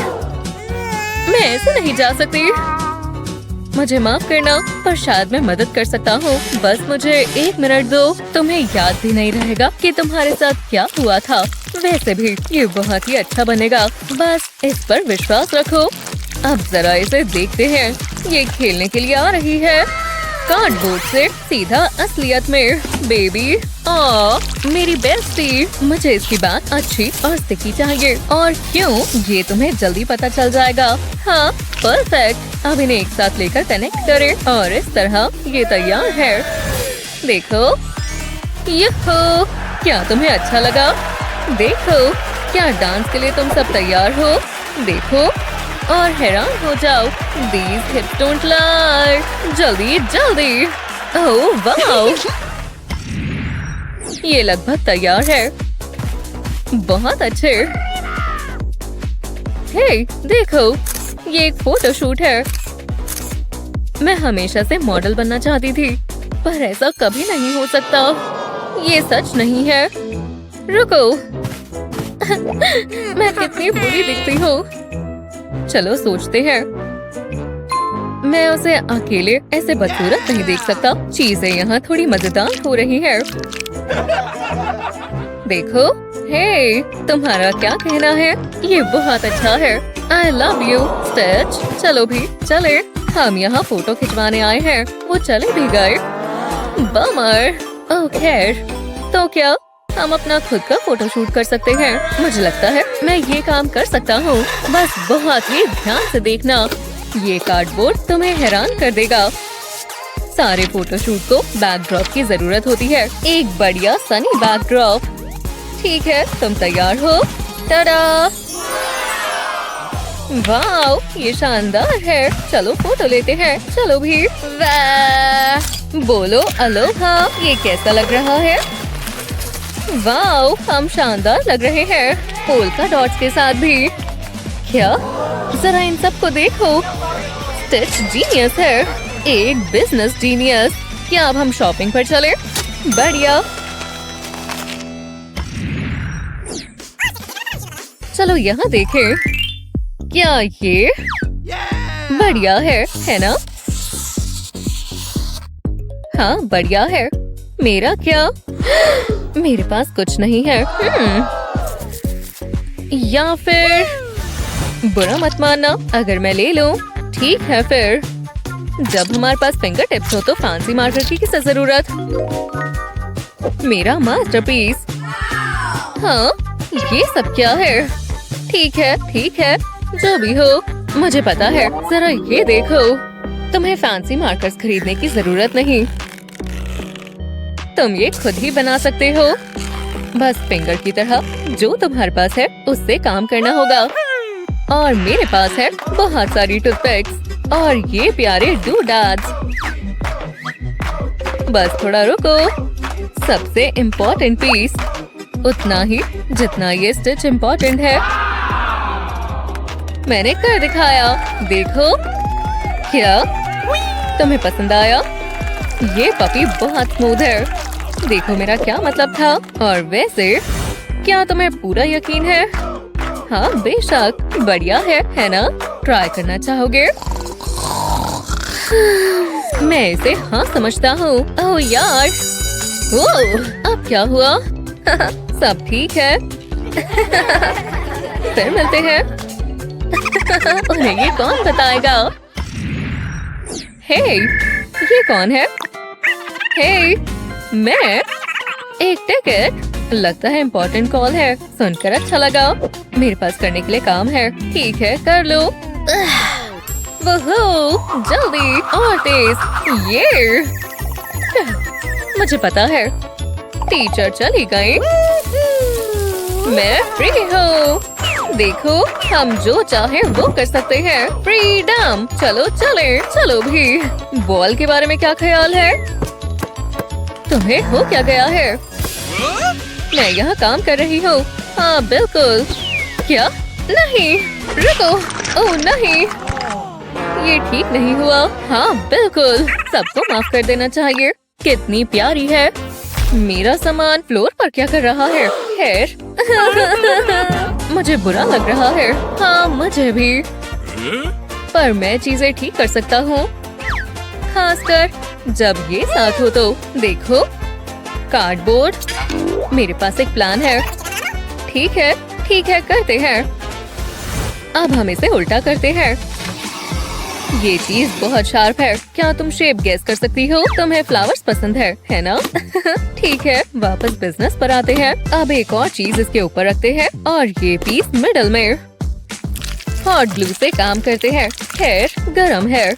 मैं ऐसे नहीं जा सकती। मुझे माफ करना, पर शायद मैं मदद कर सकता हूँ। बस मुझे 1 मिनट दो। तुम्हें याद भी नहीं रहेगा कि तुम्हारे साथ क्या हुआ था। वैसे भी ये बहुत ही अच्छा बनेगा। बस इस पर विश्वास रखो। अब जरा इसे देखते हैं। ये खेलने के लिए आ रही है। कार्डबोर्ड से सीधा असलियत में। बेबी, मेरी बेस्टी। मुझे इसकी बात अच्छी और स्टिकी चाहिए। और क्यों? ये तुम्हें जल्दी पता चल जाएगा। हाँ, परफेक्ट। अब इन्हें एक साथ लेकर कनेक्ट करें और इस तरह ये तैयार है। देखो, यहो! क्या तुम्हें अच्छा लगा? देखो, क्या डांस के लिए तुम सब तैयार हो? देखो और हैरान हो जाओ। These hips don't lie। जल्दी जल्दी। ओह वाह! ये लगभग तैयार है। बहुत अच्छे। हे, देखो, ये एक फोटो शूट है। मैं हमेशा से मॉडल बनना चाहती थी, पर ऐसा कभी नहीं हो सकता। ये सच नहीं है। रुको। मैं कितनी बुरी दिखती हूँ। चलो सोचते हैं। मैं उसे अकेले ऐसे बदसूरत नहीं देख सकता। चीजें यहाँ थोड़ी मजेदार हो रही है। देखो, हे, तुम्हारा क्या कहना है? ये बहुत अच्छा है। I love you, stitch. चलो भी चले। हम यहाँ फोटो खिंचवाने आए हैं। वो चले भी गए। बमर। ओह खैर, तो क्या हम अपना खुद का फोटो शूट कर सकते हैं? मुझे लगता है मैं ये काम कर सकता हूँ। बस बहुत ही ध्यान से देखना। ये कार्डबोर्ड तुम्हें हैरान कर देगा। सारे फोटोशूट को बैकड्रॉप की जरूरत होती है। एक बढ़िया सनी बैकड्रॉप। ठीक है, तुम तैयार हो? टाडा! वाह, ये शानदार है। चलो फोटो लेते हैं। चलो भी। वाह! बोलो अलोहा। ये कैसा लग रहा है? वाह, हम शानदार लग रहे हैं। पोल्का डॉट्स के साथ भी। क्या? जरा इन सबको देखो। स्टिच जीनियस है। एक बिजनेस जीनियस। क्या अब हम शॉपिंग पर चले? बढ़िया। चलो यहाँ देखें। क्या ये बढ़िया है ना? हाँ, बढ़िया है। मेरा क्या? मेरे पास कुछ नहीं है। या फिर बुरा मत मानना अगर मैं ले लूं। ठीक है फिर। जब हमारे पास फिंगर टिप्स हो तो फैंसी मार्कर की किस जरूरत? मेरा मास्टरपीस। हाँ, ये सब क्या है? ठीक है, जो भी हो, मुझे पता है। जरा ये देखो। तुम्हें फैंसी मार्कर्स खरीदने की जरूरत नहीं। तुम ये खुद ही बना सकते हो। बस फिंगर की तरह जो तुम्हारे पास है उससे काम करना होगा। और मेरे पास है बहुत सारी टूथपिक्स और ये प्यारे डूडाड्स। बस थोड़ा रुको। सबसे इम्पोर्टेंट पीस, उतना ही जितना ये स्टिच इम्पोर्टेंट है। मैंने कर दिखाया। देखो। क्या? तुम्हें पसंद आया? ये पपी बहुत स्मूथ है। देखो मेरा क्या मतलब था। और वैसे क्या तुम्हें पूरा यकीन है? हाँ बेशक, बढ़िया है ना? ट्राई करना चाहोगे? मैं इसे हाँ समझता हूँ। ओह यार, ओह अब क्या हुआ? सब ठीक है। फिर मिलते हैं। उन्हें ये कौन बताएगा? हे, ये कौन है? हे, मैं? एक टिकट? लगता है इम्पोर्टेंट कॉल है। सुनकर अच्छा लगा। मेरे पास करने के लिए काम है। ठीक है, कर लो। वोहो, जल्दी और तेज। ये मुझे पता है। टीचर चली गई। मैं फ्री हूँ। देखो, हम जो चाहे वो कर सकते हैं। फ्रीडम। चलो चले, चलो भी। बॉल के बारे में क्या ख्याल है? तुम्हें हो क्या गया है? मैं यहाँ काम कर रही हूँ। हाँ बिल्कुल। क्या? नहीं, रुको। ओह नहीं, ये ठीक नहीं हुआ। हाँ बिल्कुल, सबको माफ कर देना चाहिए। कितनी प्यारी है। मेरा सामान फ्लोर पर क्या कर रहा है? खैर, मुझे बुरा लग रहा है। हाँ मुझे भी, पर मैं चीजें ठीक कर सकता हूँ, खासकर जब ये साथ हो तो। देखो, कार्डबोर्ड। मेरे पास एक प्लान है। ठीक है, करते हैं। अब हम इसे उल्टा करते हैं। ये चीज बहुत शार्प है। क्या तुम शेप गेस कर सकती हो? तुम्हें फ्लावर्स पसंद है ना? ठीक है, वापस बिजनेस पर आते हैं। अब एक और चीज इसके ऊपर रखते हैं और ये पीस मिडल में। हॉट ग्लू से काम करते हैं। खैर, गरम है।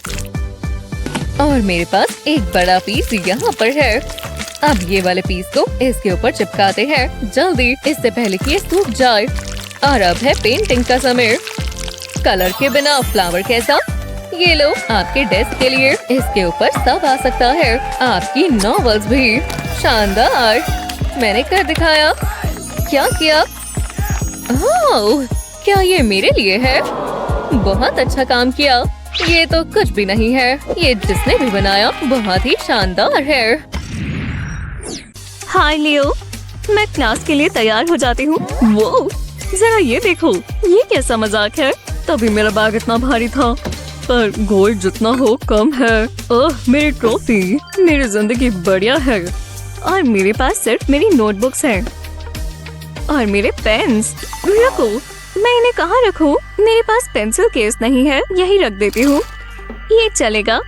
और मेरे पास एक बड़ा पीस यहाँ पर है। अब ये वाले पीस को इसके ऊपर चिपकाते हैं। जल्दी, इससे पहले कि ये सूख जाए। और अब है पेंटिंग का समय। कलर के बिना फ्लावर कैसा? ये लो आपके डेस्क के लिए। इसके ऊपर सब आ सकता है, आपकी नॉवेल्स भी। शानदार, मैंने कर दिखाया। क्या किया? ओह, क्या ये मेरे लिए है? बहुत अच्छा काम किया। ये तो कुछ भी नहीं है। ये जिसने भी बनाया बहुत ही शानदार है। हाय लियो, मैं क्लास के लिए तैयार हो जाती हूँ। वो जरा ये देखो, ये कैसा मजाक है? तभी मेरा बैग इतना भारी था, पर गोल्ड जितना हो कम है। ओह मेरी ट्रॉफी। मेरी जिंदगी बढ़िया है। और मेरे पास सिर्फ मेरी नोटबुक्स हैं और मेरे पेन्स। रुको, मैं इन्हें कहाँ रखूं? मेरे पास पेंसिल केस नहीं है, यही रख देती हूँ। ये चलेगा।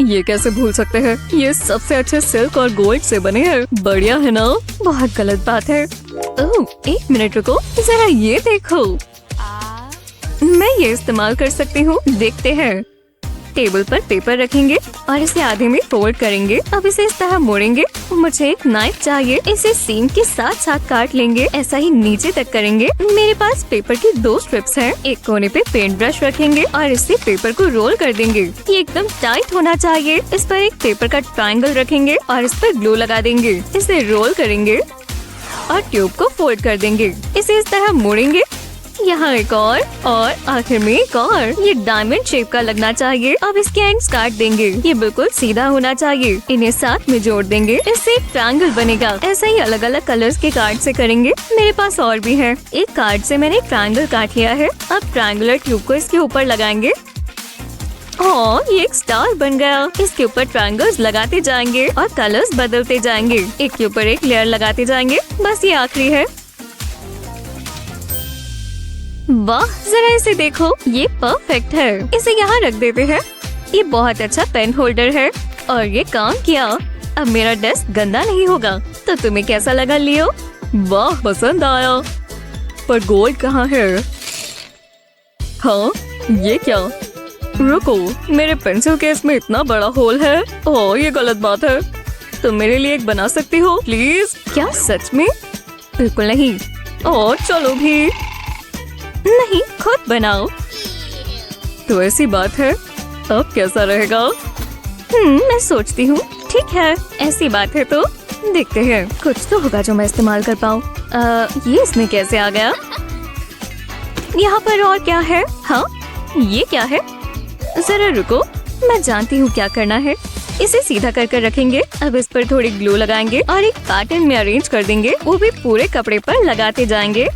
ये कैसे भूल सकते हैं? ये सबसे अच्छे सिल्क और गोल्ड से बने हैं। बढ़िया है ना? बहुत गलत बात है। ओह एक मिनट रुको, जरा ये देखो। मैं ये इस्तेमाल कर सकती हूँ। देखते हैं। टेबल पर पेपर रखेंगे और इसे आधे में फोल्ड करेंगे। अब इसे इस तरह मोड़ेंगे। मुझे एक नाइफ चाहिए। इसे सीम के साथ साथ काट लेंगे। ऐसा ही नीचे तक करेंगे। मेरे पास पेपर की 2 स्ट्रिप्स हैं। एक कोने पे पेंट ब्रश रखेंगे और इससे पेपर को रोल कर देंगे। ये एकदम टाइट होना चाहिए। इस पर एक पेपर का ट्रायंगल रखेंगे और इस पर ग्लू लगा देंगे। इसे रोल करेंगे और ट्यूब को फोल्ड कर देंगे। इसे इस तरह मोड़ेंगे। यहाँ एक और आखिर में एक और। ये डायमंड शेप का लगना चाहिए। अब इसके एंड्स काट देंगे। ये बिल्कुल सीधा होना चाहिए। इन्हें साथ में जोड़ देंगे। इससे एक ट्रायंगल बनेगा। ऐसा ही अलग अलग कलर्स के कार्ड से करेंगे। मेरे पास और भी है। एक कार्ड से मैंने एक ट्रायंगल काट लिया है। अब ट्रायंगुलर ट्यूब को इसके ऊपर लगाएंगे। ये एक स्टार बन गया। इसके ऊपर ट्रायंगल्स लगाते जाएंगे और कलर्स बदलते जाएंगे। एक के ऊपर एक लेयर लगाते जाएंगे। बस ये आखिरी है। वाह, जरा इसे देखो, ये परफेक्ट है। इसे यहाँ रख देते हैं। ये बहुत अच्छा पेन होल्डर है और ये काम किया। अब मेरा डेस्क गंदा नहीं होगा। तो तुम्हें कैसा लगा लियो? वाह, पसंद आया। पर गोल्ड कहाँ है? हाँ, ये क्या? रुको, मेरे पेंसिल केस में इतना बड़ा होल है। ओह, ये गलत बात है। तुम मेरे लिए एक बना सकती हो प्लीज? क्या सच में? बिल्कुल नहीं। ओह चलो भी। नहीं, खुद बनाओ। तो ऐसी बात है। अब कैसा रहेगा? मैं सोचती हूँ। ठीक है, ऐसी बात है तो देखते हैं। कुछ तो होगा जो मैं इस्तेमाल कर पाऊँ। ये इसमें कैसे आ गया? यहाँ पर और क्या है? हाँ, ये क्या है? जरा रुको, मैं जानती हूँ क्या करना है। इसे सीधा कर कर रखेंगे। अब इस पर थोड़ी ग्लू लगाएंगे और एक पैटर्न में अरेंज कर देंगे। वो भी पूरे कपड़े पर लगाते जाएंगे,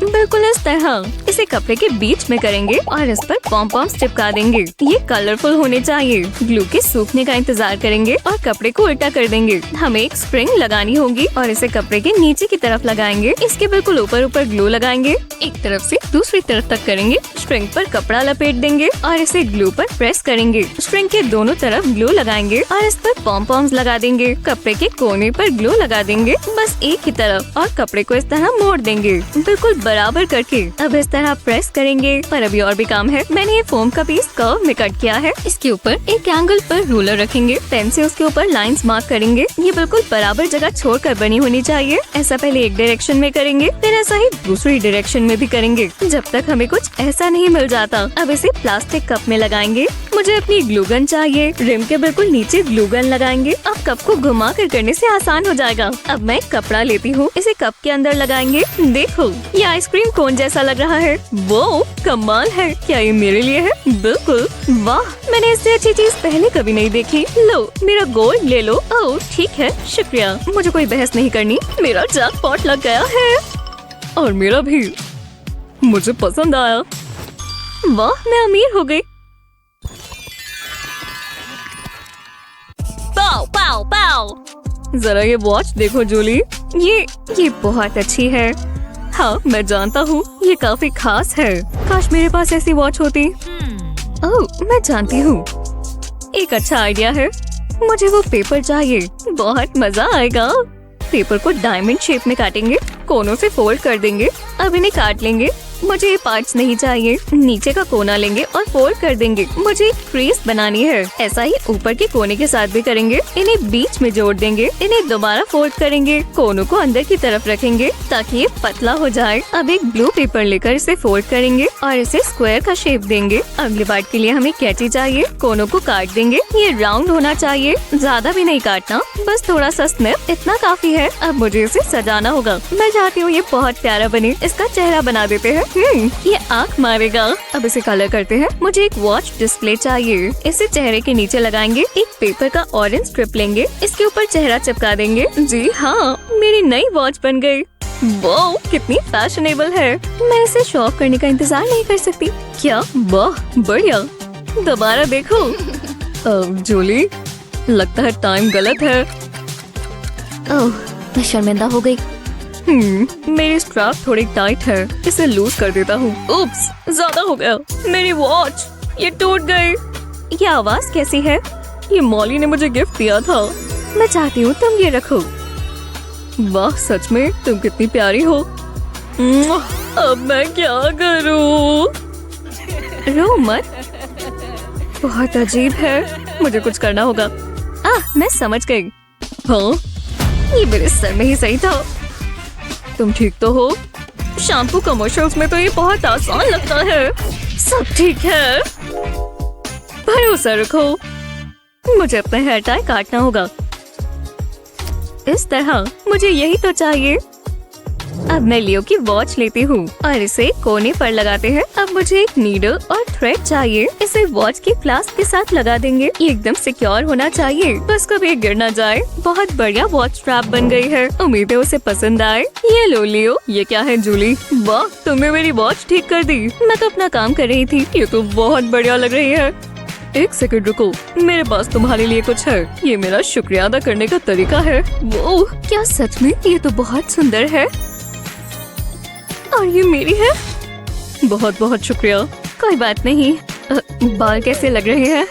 बिल्कुल इस तरह। इसे कपड़े के बीच में करेंगे और इस पर पॉम पॉम्स चिपका देंगे। ये कलरफुल होने चाहिए। ग्लू के सूखने का इंतजार करेंगे और कपड़े को उल्टा कर देंगे। हमें एक स्प्रिंग लगानी होगी और इसे कपड़े के नीचे की तरफ लगाएंगे। इसके बिल्कुल ऊपर ऊपर ग्लू लगाएंगे। एक तरफ से दूसरी तरफ तक करेंगे। स्प्रिंग पर कपड़ा लपेट देंगे और इसे ग्लू पर प्रेस करेंगे। स्प्रिंग के दोनों तरफ ग्लू लगाएंगे और इस पर पॉम पॉम्स लगा देंगे। कपड़े के कोने पर ग्लू लगा देंगे, बस एक ही तरफ, और कपड़े को इस तरह मोड़ देंगे, बिल्कुल बराबर करके। अब इस तरह प्रेस करेंगे। पर अभी और भी काम है। मैंने ये फोम का पीस कर्व में कट किया है। इसके ऊपर एक एंगल पर रूलर रखेंगे। पेन से उसके ऊपर लाइंस मार्क करेंगे। ये बिल्कुल बराबर जगह छोड़कर बनी होनी चाहिए। ऐसा पहले एक डायरेक्शन में करेंगे, फिर ऐसा ही दूसरी डायरेक्शन में भी करेंगे, जब तक हमें कुछ ऐसा नहीं मिल जाता। अब इसे प्लास्टिक कप में लगाएंगे। मुझे अपनी ग्लू गन चाहिए। रिम के बिल्कुल नीचे ग्लू गन लगाएंगे। अब कप को घुमा कर करने से आसान हो जाएगा। अब मैं कपड़ा लेती हूँ, इसे कप के अंदर लगाएंगे। देखो, ये आइसक्रीम कोन जैसा लग रहा है। वो कमाल है। क्या ये मेरे लिए है? बिल्कुल। वाह, मैंने इससे अच्छी चीज पहले कभी नहीं देखी। लो, मेरा गोल्ड ले लो। ओह ठीक है, शुक्रिया। मुझे कोई बहस नहीं करनी। मेरा जैकपॉट लग गया है। और मेरा भी। मुझे पसंद आया। वाह, मैं अमीर हो गई। पाओ पाओ पाओ। जरा ये वॉच देखो जूली। ये बहुत अच्छी है। हाँ, मैं जानता हूँ, ये काफी खास है। काश मेरे पास ऐसी वॉच होती। ओह, मैं जानती हूँ, एक अच्छा आइडिया है। मुझे वो पेपर चाहिए। बहुत मजा आएगा। पेपर को डायमंड शेप में काटेंगे, कोनों से फोल्ड कर देंगे। अब इन्हें काट लेंगे। मुझे ये पार्ट्स नहीं चाहिए। नीचे का कोना लेंगे और फोल्ड कर देंगे। मुझे एक क्रीज बनानी है। ऐसा ही ऊपर के कोने के साथ भी करेंगे। इन्हें बीच में जोड़ देंगे। इन्हें दोबारा फोल्ड करेंगे। कोनों को अंदर की तरफ रखेंगे ताकि ये पतला हो जाए। अब एक ब्लू पेपर लेकर इसे फोल्ड करेंगे और इसे स्क्वायर का शेप देंगे। अगले पार्ट के लिए हमें कैंची चाहिए। कोनों को काट देंगे। ये राउंड होना चाहिए, ज्यादा भी नहीं काटना, बस थोड़ा सा स्निप, इतना काफी है। अब मुझे इसे सजाना होगा। मैं चाहती हूँ ये बहुत प्यारा बने। इसका चेहरा बना देते हैं। ये आँख मारेगा। अब इसे कलर करते हैं। मुझे एक वॉच डिस्प्ले चाहिए। इसे चेहरे के नीचे लगाएंगे। एक पेपर का ऑरेंज स्ट्रिप लेंगे। इसके ऊपर चेहरा चिपका देंगे। जी हाँ, मेरी नई वॉच बन गई। वाह, कितनी फैशनेबल है। मैं इसे शो ऑफ करने का इंतजार नहीं कर सकती। क्या? वाह, बढ़िया। दोबारा देखो। जूली, लगता है टाइम गलत है। ओह, मैं शर्मिंदा हो गई। मेरी स्ट्रैप थोड़ी टाइट है। इसे लूज कर देता हूँ। उप्स, ज्यादा हो गया। मेरी वॉच, ये टूट गई। ये आवाज कैसी है? ये मॉली ने मुझे गिफ्ट दिया था। मैं चाहती हूँ तुम ये रखो। वाह, सच में तुम कितनी प्यारी हो। अब मैं क्या करूँ? रो मत, बहुत अजीब है। मुझे कुछ करना होगा। मैं समझ गई। हाँ, ये मेरे सर में ही सही था। तुम ठीक तो हो? शैम्पू कमर्शियल्स में तो ये बहुत आसान लगता है। सब ठीक है, भरोसा रखो। मुझे अपना हेयर टाई काटना होगा। इस तरह। मुझे यही तो चाहिए। अब मैं लियो की वॉच लेती हूँ और इसे कोने पर लगाते हैं। अब मुझे एक नीडल और थ्रेड चाहिए। इसे वॉच की क्लास्प के साथ लगा देंगे। ये एकदम सिक्योर होना चाहिए, बस कभी गिर ना जाए। बहुत बढ़िया वॉच स्ट्रैप बन गई है। उम्मीद है उसे पसंद आए। ये लो लियो। ये क्या है जूली? वाह, तुमने मेरी वॉच ठीक कर दी। मैं तो अपना काम कर रही थी। ये तो बहुत बढ़िया लग रही है। एक सेकंड रुको, मेरे पास तुम्हारे लिए कुछ है। ये मेरा शुक्रिया अदा करने का तरीका है। वो क्या सच में? ये तो बहुत सुंदर है। और ये मेरी है। बहुत बहुत शुक्रिया। कोई बात नहीं। बाल कैसे लग रहे हैं?